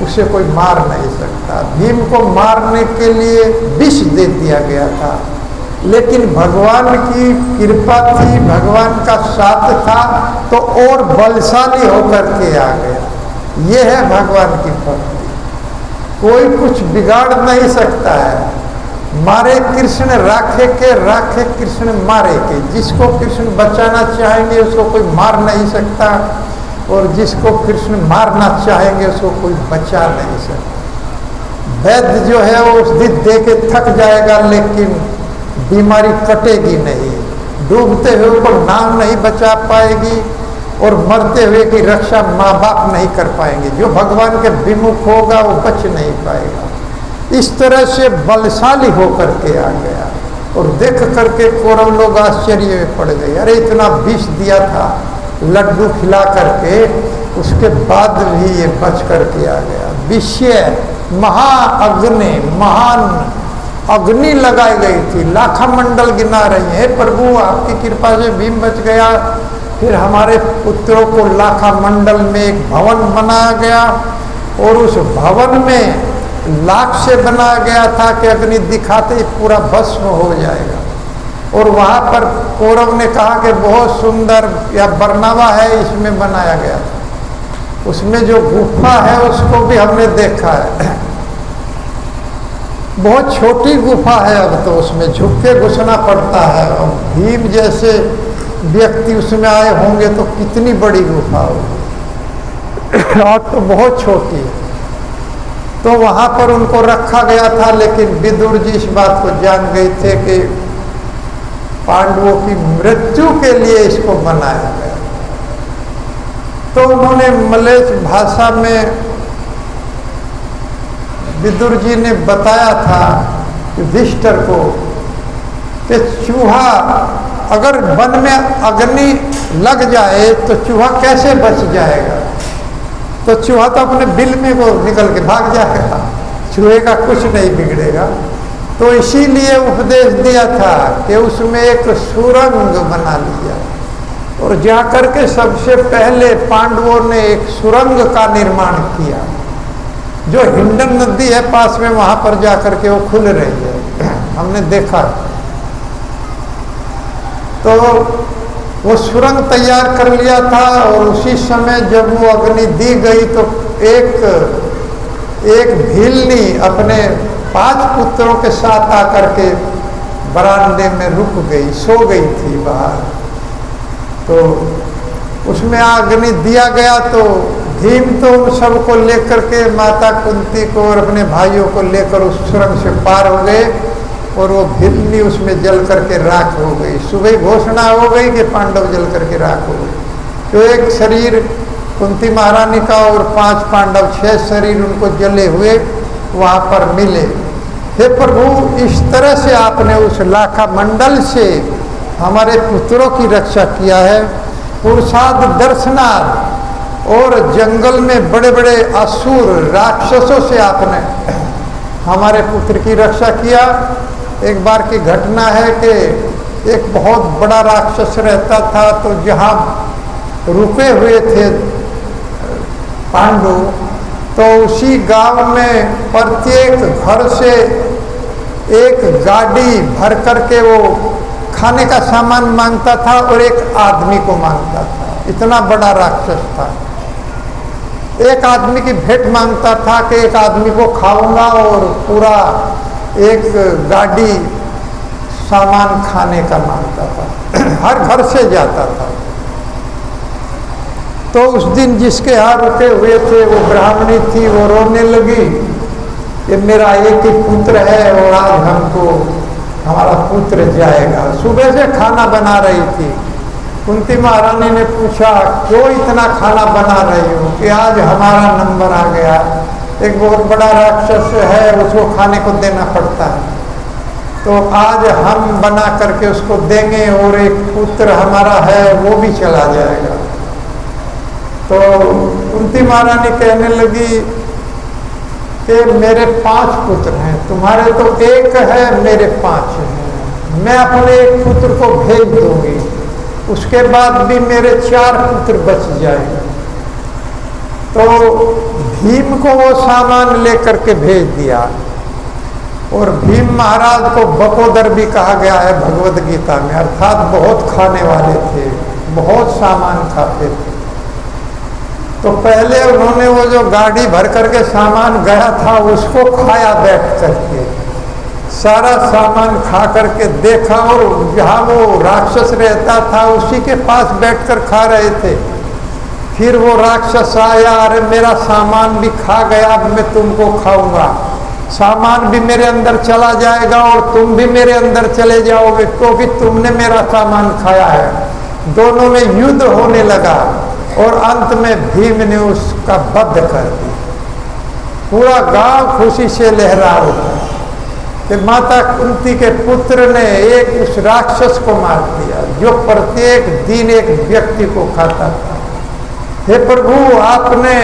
उसे कोई मार नहीं सकता। भीम को मारने के लिए विष दे दिया गया था, लेकिन भगवान की कृपा थी, भगवान का साथ था तो और बलशाली होकर के आ गया। ये है भगवान की भक्ति। कोई कुछ बिगाड़ नहीं सकता है। मारे कृष्ण राखे के, राखे कृष्ण मारे के। जिसको कृष्ण बचाना चाहेंगे उसको कोई मार नहीं सकता, और जिसको कृष्ण मारना चाहेंगे उसको कोई बचा नहीं सकता। वैद्य जो है वो उस दिन दे के थक जाएगा, लेकिन बीमारी कटेगी नहीं। डूबते हुए को नाव नहीं बचा पाएगी और मरते हुए की रक्षा माँ बाप नहीं कर पाएंगे। जो भगवान के विमुख होगा वो बच नहीं पाएगा। इस तरह से बलशाली होकर के आ गया और देख करके कौरव लोग आश्चर्य में पड़ गए। अरे इतना विष दिया था, लड्डू खिला करके, उसके बाद भी ये बच करके आ गया। विषय महाअग्नि, महान अग्नि लगाई गई थी, लाखा मंडल गिना रही है। प्रभु आपकी कृपा से भीम बच गया। फिर हमारे पुत्रों को लाखा मंडल में एक भवन बनाया गया और उस भवन में लाख से बनाया गया था कि अग्नि दिखाते ही पूरा भस्म हो जाएगा। और वहाँ पर कौरव ने कहा कि बहुत सुंदर या बरनावा है, इसमें बनाया गया था। उसमें जो गुफा है उसको भी हमने देखा है। बहुत छोटी गुफा है, अब तो उसमें झुक के घुसना पड़ता है। और भीम जैसे व्यक्ति उसमें आए होंगे तो कितनी बड़ी गुफा होगी, और तो बहुत छोटी है। तो वहाँ पर उनको रखा गया था, लेकिन विदुर जी इस बात को जान गए थे कि पांडवों की मृत्यु के लिए इसको बनाया गया। तो उन्होंने मलेच भाषा में विदुर जी ने बताया था युधिष्ठिर को कि चूहा अगर वन में अग्नि लग जाए तो चूहा कैसे बच जाएगा। तो चूहा तो अपने बिल में वो निकल के भाग जाएगा, चूहे का कुछ नहीं बिगड़ेगा। तो इसीलिए उपदेश दिया था कि उसमें एक सुरंग बना लिया, और जाकर के सबसे पहले पांडवों ने एक सुरंग का निर्माण किया। जो हिंडन नदी है पास में, वहां पर जाकर के वो खुल रही है, हमने देखा। तो वो सुरंग तैयार कर लिया था, और उसी समय जब वो अग्नि दी गई तो एक भीलनी अपने 5 पुत्रों के साथ आकर के बरामदे में रुक गई, सो गई थी बाहर। तो उसमें अग्नि दिया गया तो भीम तो उन सबको लेकर के, माता कुंती को और अपने भाइयों को लेकर उस सुरंग से पार हो गए, और वो भीलनी उसमें जल करके राख हो गई। सुबह घोषणा हो गई कि पांडव जल करके राख हो गए। तो एक शरीर कुंती महारानी का और 5 पांडव, 6 शरीर उनको जले हुए वहाँ पर मिले। हे प्रभु, इस तरह से आपने उस लाखा मंडल से हमारे पुत्रों की रक्षा किया है। पुरुषाद दर्शनाद, और जंगल में बड़े बड़े असुर राक्षसों से आपने हमारे पुत्र की रक्षा किया। एक बार की घटना है कि एक बहुत बड़ा राक्षस रहता था, तो जहाँ रुके हुए थे पांडु, तो उसी गांव में प्रत्येक घर से एक गाड़ी भर करके वो खाने का सामान मांगता था और एक आदमी को मांगता था। इतना बड़ा राक्षस था। एक आदमी की भेंट मांगता था कि एक आदमी को खाऊंगा, और पूरा एक गाड़ी सामान खाने का मांगता था। हर घर से जाता था। तो उस दिन जिसके यहाँ रुके हुए थे वो ब्राह्मणी थी, वो रोने लगी कि मेरा एक ही पुत्र है और आज हमको हमारा पुत्र जाएगा। सुबह से खाना बना रही थी। कुंती महारानी ने पूछा, क्यों इतना खाना बना रही हो? कि आज हमारा नंबर आ गया, एक बहुत बड़ा राक्षस है, उसको खाने को देना पड़ता है, तो आज हम बना करके उसको देंगे और एक पुत्र हमारा है वो भी चला जाएगा। तो कुंती महारानी कहने लगी कि मेरे 5 पुत्र हैं, तुम्हारे तो एक है, मेरे 5 हैं। मैं अपने एक पुत्र को भेज दूंगी, उसके बाद भी मेरे 4 पुत्र बच जाएंगे। तो भीम को वो सामान लेकर के भेज दिया। और भीम महाराज को बकोदर भी कहा गया है भगवद गीता में, अर्थात बहुत खाने वाले थे, बहुत सामान खाते थे। तो पहले उन्होंने वो जो गाड़ी भर करके सामान गया था उसको खाया बैठ करके, सारा सामान खा करके देखा, और जहाँ वो राक्षस रहता था उसी के पास बैठकर खा रहे थे। फिर वो राक्षस आया, अरे मेरा सामान भी खा गया, अब मैं तुमको खाऊंगा, सामान भी मेरे अंदर चला जाएगा और तुम भी मेरे अंदर चले जाओगे, क्योंकि तुमने मेरा सामान खाया है। दोनों में युद्ध होने लगा और अंत में भीम ने उसका वध कर दिया। पूरा गांव खुशी से लहरा उठा कि माता कुंती के पुत्र ने एक उस राक्षस को मार दिया जो प्रत्येक दिन एक व्यक्ति को खाता था। हे प्रभु, आपने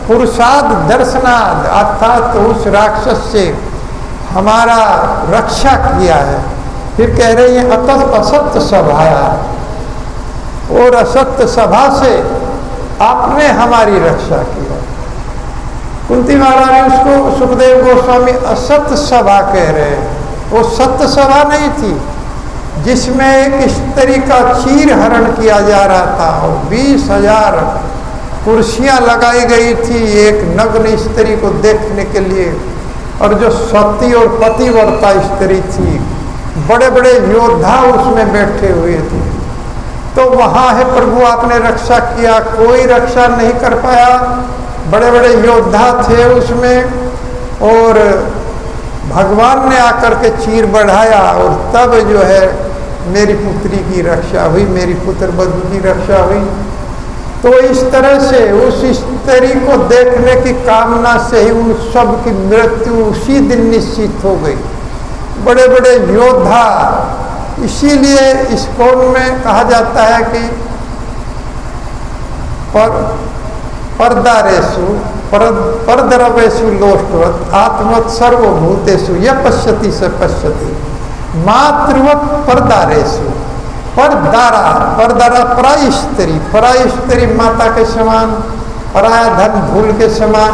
पुरुषार्थ दर्शनाद अर्थात उस राक्षस से हमारा रक्षा किया है। फिर कह रहे हैं अतः असत्य सभाया, और असत्य सभा से आपने हमारी रक्षा किया। कुंती महारानी उसको सुखदेव गोस्वामी असत्य सभा कह रहे हैं। वो सत्य सभा नहीं थी जिसमें एक स्त्री का चीर हरण किया जा रहा था और 20,000 कुर्सियां लगाई गई थी एक नग्न स्त्री को देखने के लिए, और जो सती और पतिव्रता स्त्री थी, बड़े बड़े योद्धा उसमें बैठे हुए थे। तो वहाँ है प्रभु आपने रक्षा किया, कोई रक्षा नहीं कर पाया, बड़े बड़े योद्धा थे उसमें, और भगवान ने आकर के चीर बढ़ाया और तब जो है मेरी पुत्री की रक्षा हुई, मेरी पुत्र बधू की रक्षा हुई। तो इस तरह से उस स्त्री को देखने की कामना से ही उन सब की मृत्यु उसी दिन निश्चित हो गई। बड़े बड़े योद्धा, इसीलिए इस कौन में कहा जाता है कि परदारेषु परद्रवेषु लोष्टवत् आत्मवत् सर्वभूतेषु यः पश्यति स पश्यति मातृवत् परदारेषु। परदारा पराई स्त्री माता के समान, पराया धन धूल के समान,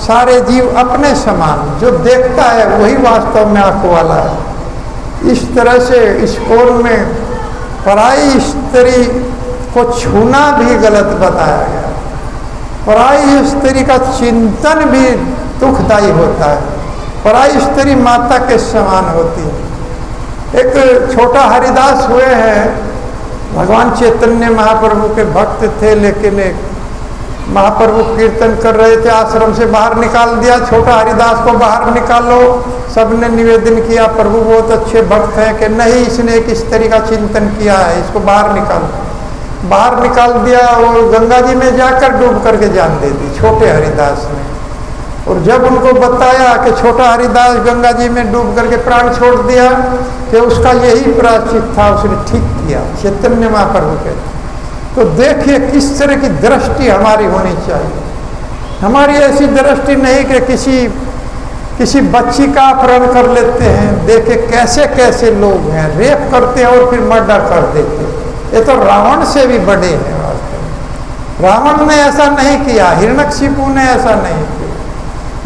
सारे जीव अपने समान, जो देखता है वही वास्तव में आंख वाला है। इस तरह से इस कौन में पराई स्त्री को छूना भी गलत बताया गया। पराई स्त्री का चिंतन भी दुखदायी होता है। पराई स्त्री माता के समान होती है। एक छोटा हरिदास हुए हैं, भगवान चैतन्य महाप्रभु के भक्त थे, लेकिन एक महाप्रभु कीर्तन कर रहे थे, आश्रम से बाहर निकाल दिया। छोटा हरिदास को बाहर निकालो, सबने निवेदन किया, प्रभु बहुत अच्छे भक्त हैं कि नहीं, इसने एक स्त्री का चिंतन किया है, इसको बाहर निकालो। बाहर निकाल दिया और गंगा जी में जाकर डूब करके जान दे दी छोटे हरिदास ने। और जब उनको बताया कि छोटा हरिदास गंगा जी में डूब करके प्राण छोड़ दिया कि उसका यही प्रायश्चित था, उसने ठीक किया। चैतन्य महाप्रभु कहते तो देखिए किस तरह की दृष्टि हमारी होनी चाहिए। हमारी ऐसी दृष्टि नहीं कि किसी बच्ची का अपहरण कर लेते हैं। देखे कैसे कैसे लोग हैं, रेप करते हैं और फिर मर्डर कर देते हैं। ये तो रावण से भी बड़े हैं वास्तव में। रावण ने ऐसा नहीं किया, हिरण्यकशिपु ने ऐसा नहीं किया।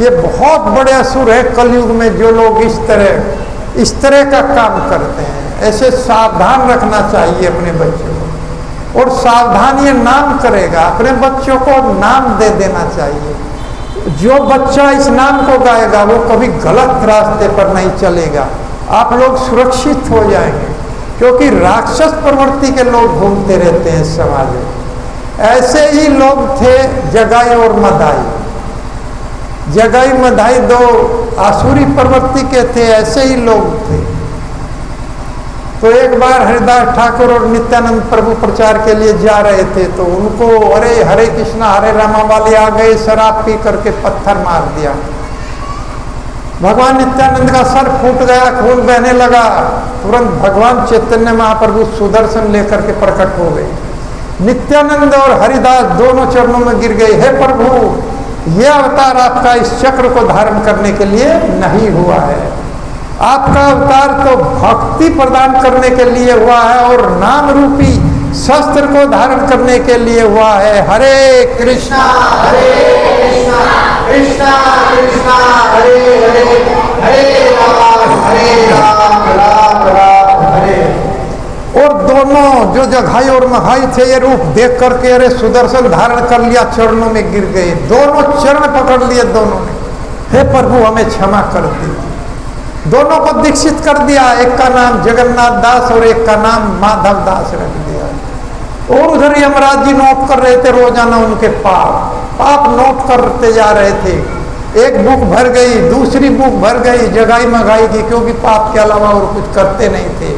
ये बहुत बड़े असुर है कलयुग में जो लोग इस तरह का काम करते हैं। ऐसे सावधान रखना चाहिए अपने बच्चों को, और सावधान ये नाम करेगा, अपने बच्चों को नाम दे देना चाहिए। जो बच्चा इस नाम को गाएगा वो कभी गलत रास्ते पर नहीं चलेगा। आप लोग सुरक्षित हो जाएंगे, क्योंकि राक्षस प्रवृत्ति के लोग घूमते रहते हैं समाज में। ऐसे ही लोग थे जगाई और मदाई। जगाई मदाई दो आसुरी प्रवृत्ति के थे, ऐसे ही लोग थे। तो एक बार हरिदास ठाकुर और नित्यानंद प्रभु प्रचार के लिए जा रहे थे, तो उनको अरे हरे कृष्णा हरे रामा वाले आ गए, शराब पी करके पत्थर मार दिया। भगवान नित्यानंद का सर फूट गया, खून बहने लगा। तुरंत भगवान चैतन्य महाप्रभु सुदर्शन लेकर के प्रकट हो गए। नित्यानंद और हरिदास दोनों चरणों में गिर गए। हे प्रभु, यह अवतार आपका इस चक्र को धारण करने के लिए नहीं हुआ है। आपका अवतार तो भक्ति प्रदान करने के लिए हुआ है और नाम रूपी शस्त्र को धारण करने के लिए हुआ है। हरे कृष्णा कृष्णा कृष्णा हरे हरे, हरे राम राम राम हरे। और दोनों जो जघाई और मघाई थे ये रूप देख करके अरे सुदर्शन धारण कर लिया, चरणों में गिर गए। दोनों चरण पकड़ लिए दोनों ने। हे प्रभु, हमें क्षमा कर दी। दोनों को दीक्षित कर दिया। एक का नाम जगन्नाथ दास और एक का नाम माधव दास रख दिया। और उधर यमराज जी नोट कर रहे थे रोजाना उनके पाप नोट करते जा रहे थे। एक बुक भर गई, दूसरी बुक भर गई जगाई मगाई की, क्योंकि पाप के अलावा और कुछ करते नहीं थे।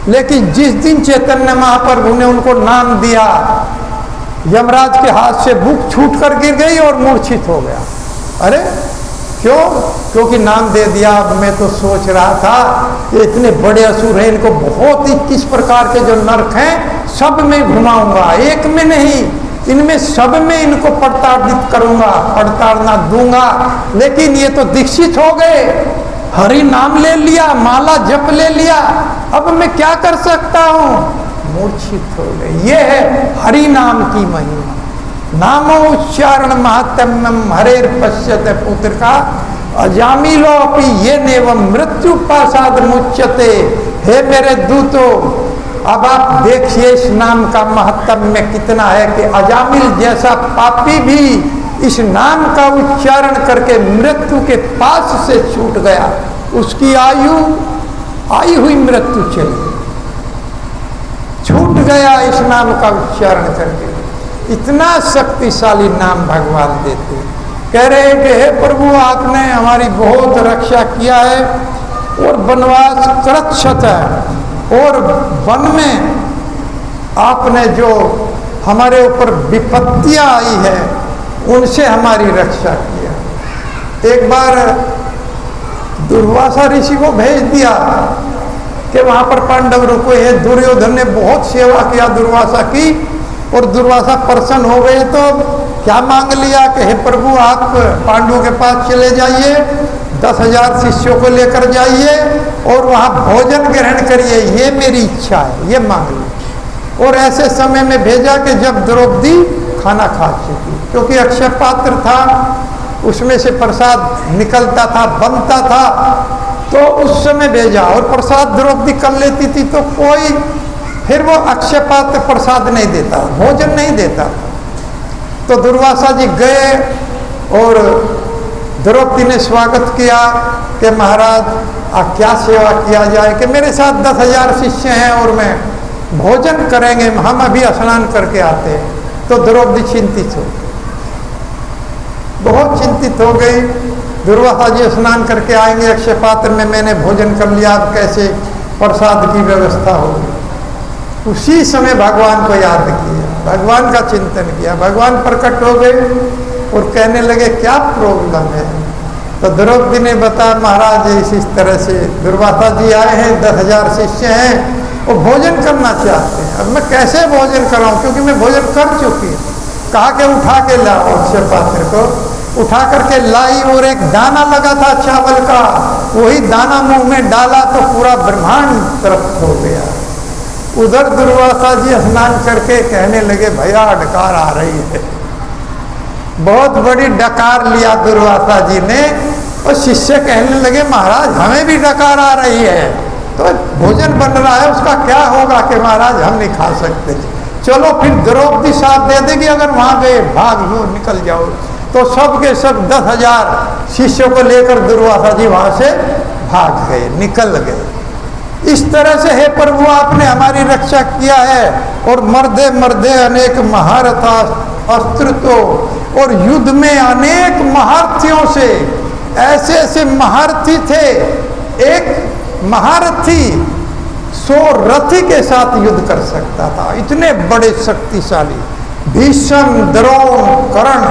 लेकिन जिस दिन चैतन्य महाप्रभु ने उनको नाम दिया, यमराज के हाथ से बुक छूट कर गिर गई और मूर्छित हो गया। अरे क्यों? क्योंकि नाम दे दिया। मैं तो सोच रहा था ये इतने बड़े असुर हैं, इनको बहुत 21 प्रकार के जो नरक हैं सब में घुमाऊंगा, एक में नहीं, इनमें सब में इनको प्रताड़ित करूंगा, प्रताड़ना दूंगा। लेकिन ये तो दीक्षित हो गए, हरि नाम ले लिया, माला जप ले लिया, अब मैं क्या कर सकता हूं? मूर्छित हो गए। ये है हरि नाम की महिमा। नामो उच्चारण महात्म्यम हरेर पश्यते पुत्र का अजामिलो अपि ये नेवम मृत्यु पासाद मुच्यते। हे मेरे दूतो, अब आप देखिए इस नाम का महत्व कितना है कि अजामिल जैसा पापी भी इस नाम का उच्चारण करके मृत्यु के पास से छूट गया। उसकी आई हुई मृत्यु चली, छूट गया इस नाम का उच्चारण करके। इतना शक्तिशाली नाम भगवान देते। कह रहे हैं कि हे प्रभु, आपने हमारी बहुत रक्षा किया है और वनवास करक्षत है, और वन में आपने जो हमारे ऊपर विपत्तियां आई है उनसे हमारी रक्षा किया। एक बार दुर्वासा ऋषि को भेज दिया कि वहां पर पांडव रुके हैं। दुर्योधन ने बहुत सेवा किया दुर्वासा की, और दुर्वासा प्रसन्न हो गए तो क्या मांग लिया कि हे प्रभु, आप पांडवों के पास चले जाइए, 10,000 शिष्यों को लेकर जाइए और वहां भोजन ग्रहण करिए, ये मेरी इच्छा है, ये मांग ली। और ऐसे समय में भेजा कि जब द्रौपदी खाना खा चुकी, क्योंकि अक्षय पात्र था, उसमें से प्रसाद निकलता था, बनता था, तो उस समय भेजा। और प्रसाद द्रौपदी कर लेती थी तो कोई फिर वो अक्षय पात्र प्रसाद नहीं देता, भोजन नहीं देता। तो दुर्वासा जी गए और द्रौपदी ने स्वागत किया कि महाराज आप क्या सेवा किया जाए, कि मेरे साथ 10,000 शिष्य हैं और मैं भोजन करेंगे, हम अभी स्नान करके आते हैं। तो द्रौपदी चिंतित हो, बहुत चिंतित हो गई। दुर्वासा जी स्नान करके आएंगे, अक्षय पात्र में मैंने भोजन कर लिया, अब कैसे प्रसाद की व्यवस्था होगी। उसी समय भगवान को याद किया, भगवान का चिंतन किया। भगवान प्रकट हो गए और कहने लगे क्या प्रॉब्लम है। तो द्रौपदी ने बताया, महाराज इस तरह से दुर्वासा जी आए हैं, 10,000 शिष्य हैं वो भोजन करना चाहते हैं। अब मैं कैसे भोजन कराऊं, क्योंकि मैं भोजन कर चुकी हूँ। कहा कि उठा के लाओ अक्षय पात्र को, उठा करके लाई और एक दाना लगा था चावल का, वही दाना मुंह में डाला तो पूरा ब्रह्मांड तृप्त हो गया। उधर दुर्वासा जी स्नान करके कहने लगे भैया डकार आ रही है। बहुत बड़ी डकार लिया दुर्वासा जी ने, और शिष्य कहने लगे महाराज हमें भी डकार आ रही है, तो भोजन बन रहा है उसका क्या होगा कि महाराज हम नहीं खा सकते। चलो फिर द्रौपदी साथ दे देगी, अगर वहां गए भाग लो निकल जाओ। तो सब के सब 10,000 शिष्यों को लेकर दुर्वासा जी वहां से भाग गए, निकल गए। इस तरह से हे प्रभु आपने हमारी रक्षा किया है, और मर्दे मर्दे अनेक महारथ अस्त्र तो, और युद्ध में अनेक महारथियों से, ऐसे ऐसे महारथी थे, एक महारथी 100 रथी के साथ युद्ध कर सकता था, इतने बड़े शक्तिशाली। भीष्म द्रोण कर्ण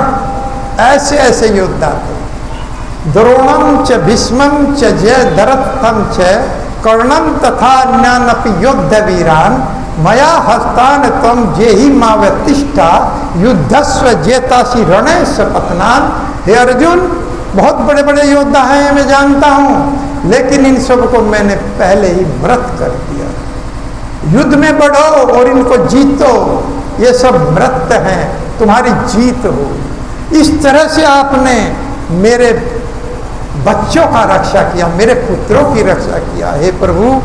ऐसे ऐसे योद्धा थे। द्रोणम च भीष्मम च जय दरथम च कर्णम तथा ज्ञानपि योद्ध वीरान मया हस्तान तम जेहि मावतिष्ठा युद्धस्व जेतासी रणे सपत्नान। हे अर्जुन, बहुत बड़े बड़े योद्धा हैं मैं जानता हूँ, लेकिन इन सब को मैंने पहले ही व्रत कर दिया। युद्ध में बढ़ो और इनको जीतो, ये सब व्रत हैं, तुम्हारी जीत हो। इस तरह से आपने मेरे बच्चों का रक्षा किया, मेरे पुत्रों की रक्षा किया। हे प्रभु,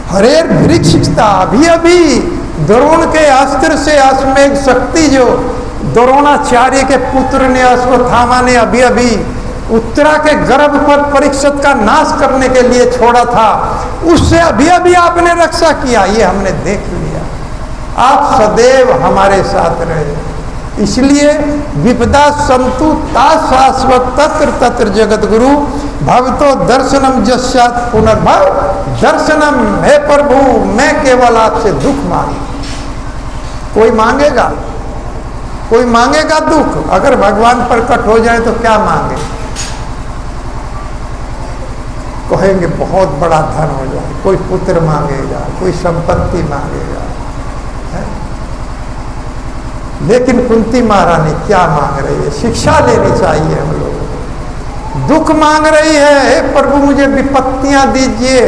हरेर वृक्षता, अभी अभी द्रोण के अस्त्र से अश्वमेघ शक्ति जो द्रोणाचार्य के पुत्र ने अश्वत्थामा ने अभी अभी उत्तरा के गर्भ पर परीक्षित का नाश करने के लिए छोड़ा था, उससे अभी अभी आपने रक्षा किया, ये हमने देख लिया। आप सदैव हमारे साथ रहे, इसलिए विपदा संतु ता शाश्वत तत्र तत्र जगत गुरु भवतो दर्शनम जस्यात् पुनर्भव दर्शनम। हे प्रभु, मैं केवल आपसे दुख मांगी। कोई मांगेगा, कोई मांगेगा दुख? अगर भगवान प्रकट हो जाए तो क्या मांगे? कहेंगे बहुत बड़ा धन हो जाए, कोई पुत्र मांगेगा, कोई संपत्ति मांगेगा, है? लेकिन कुंती महारानी क्या मांग रही है? शिक्षा लेनी चाहिए हम लोगों को। दुख मांग रही है, हे प्रभु मुझे विपत्तियां दीजिए,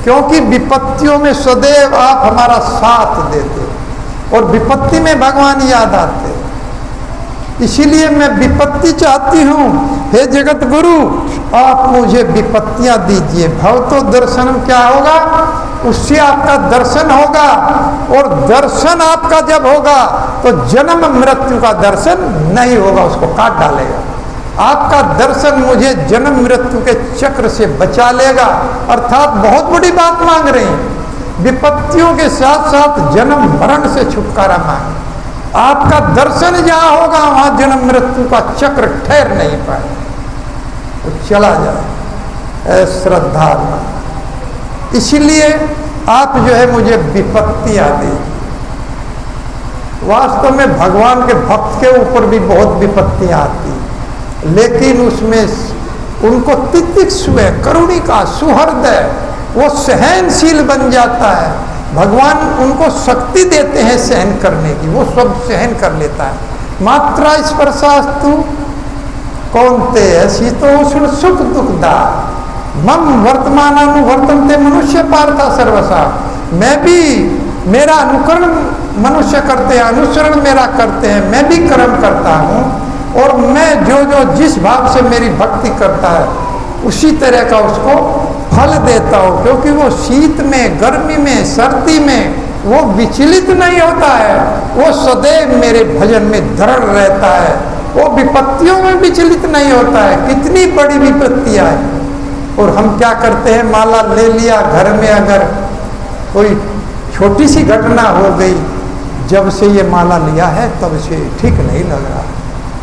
क्योंकि विपत्तियों में सदैव आप हमारा साथ देते और विपत्ति में भगवान याद आते। इसीलिए मैं विपत्ति चाहती हूँ। हे जगत गुरु, आप मुझे विपत्तियां दीजिए। भव तो दर्शनम क्या होगा? उससे आपका दर्शन होगा, और दर्शन आपका जब होगा तो जन्म मृत्यु का दर्शन नहीं होगा, उसको काट डालेगा। आपका दर्शन मुझे जन्म मृत्यु के चक्र से बचा लेगा। अर्थात बहुत बड़ी बात मांग रहे हैं, विपत्तियों के साथ साथ जन्म मरण से छुटकारा मांगे। आपका दर्शन जहां होगा वहां जन्म मृत्यु का चक्र ठहर नहीं पाए, तो चला जाए श्रद्धा। इसलिए आप जो है मुझे विपत्तियां दी। वास्तव में भगवान के भक्त के ऊपर भी बहुत विपत्तियां आती, लेकिन उसमें उनको तितिक्षु है, करुणिका, सुहृदय, वो सहनशील बन जाता है। भगवान उनको शक्ति देते हैं सहन करने की, वो सब सहन कर लेता है। मात्रा स्पर्शास्तु कौनते शीतोष्ण सुख दुखदा मम वर्तमानानुवर्तन्ते मनुष्य पार्था सर्वसा। मैं भी, मेरा अनुकरण मनुष्य करते हैं, अनुसरण मेरा करते हैं, मैं भी कर्म करता हूँ, और मैं जो जो जिस भाव से मेरी भक्ति करता है उसी तरह का उसको फल देता हूँ। क्योंकि वो शीत में, गर्मी में, सर्दी में वो विचलित नहीं होता है, वो सदैव मेरे भजन में दृढ़ रहता है, वो विपत्तियों में विचलित नहीं होता है। कितनी बड़ी विपत्तियां है, और हम क्या करते हैं, माला ले लिया, घर में अगर कोई छोटी सी घटना हो गई, जब से ये माला लिया है तब से ठीक नहीं लग रहा,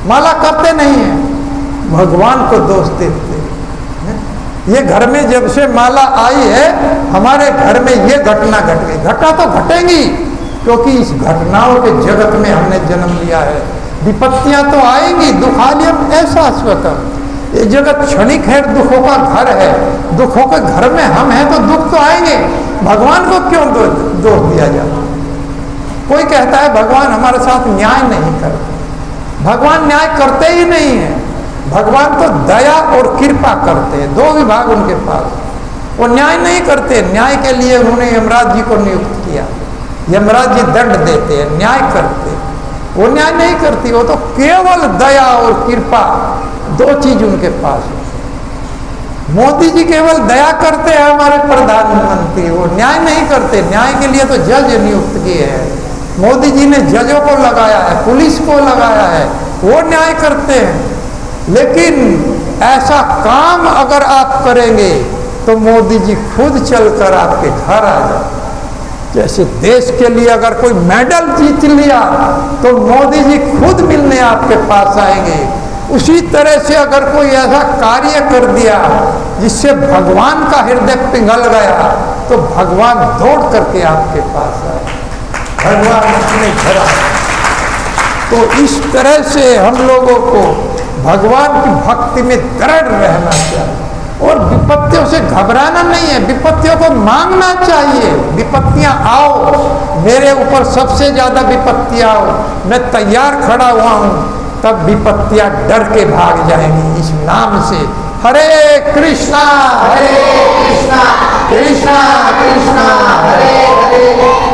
माला करते नहीं है, भगवान को दोष देते। ये घर में जब से माला आई है, हमारे घर में ये घटना घट गई। घटना तो घटेंगी, क्योंकि इस घटनाओं के जगत में हमने जन्म लिया है। विपत्तियां तो आएंगी, दुखालयम ऐसा स्वतः। ये जगत क्षणिक है, दुखों का घर है, दुखों के घर में हम हैं तो दुख तो आएंगे, भगवान को क्यों दोष दिया जाता? कोई कहता है भगवान हमारे साथ न्याय नहीं करते। भगवान न्याय करते ही नहीं है। भगवान तो दया और कृपा करते हैं, दो विभाग उनके पास। वो न्याय नहीं करते। न्याय के लिए उन्होंने यमराज जी को नियुक्त किया। यमराज जी दंड देते हैं, न्याय करते। वो न्याय नहीं करती, वो तो केवल दया और कृपा, दो चीज उनके पास है। मोदी जी केवल दया करते हैं, हमारे प्रधानमंत्री, वो न्याय नहीं करते। न्याय के लिए तो जज नियुक्त किए हैं। मोदी जी ने जजों को लगाया है, पुलिस को लगाया है, वो न्याय करते हैं। लेकिन ऐसा काम अगर आप करेंगे तो मोदी जी खुद चलकर आपके घर आ जाए। जैसे देश के लिए अगर कोई मेडल जीत लिया तो मोदी जी खुद मिलने आपके पास आएंगे। उसी तरह से अगर कोई ऐसा कार्य कर दिया जिससे भगवान का हृदय पिघल गया तो भगवान दौड़ करके आपके पास आए, भगवान अपने घर आए। तो इस तरह से हम लोगों को भगवान की भक्ति में दृढ़ रहना चाहिए और विपत्तियों से घबराना नहीं है। विपत्तियों को मांगना चाहिए। विपत्तियां आओ, मेरे ऊपर सबसे ज्यादा विपत्तियां आओ, मैं तैयार खड़ा हुआ हूं, तब विपत्तियां डर के भाग जाएंगी इस नाम से। हरे कृष्णा कृष्णा कृष्णा हरे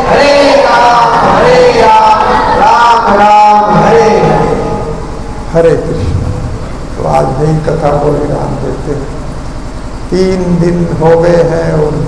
हरे, हरे राम राम राम हरे हरे। हरे कृष्णा। तो आज यही कथा को विराम देते हैं। 3 दिन हो गए हैं और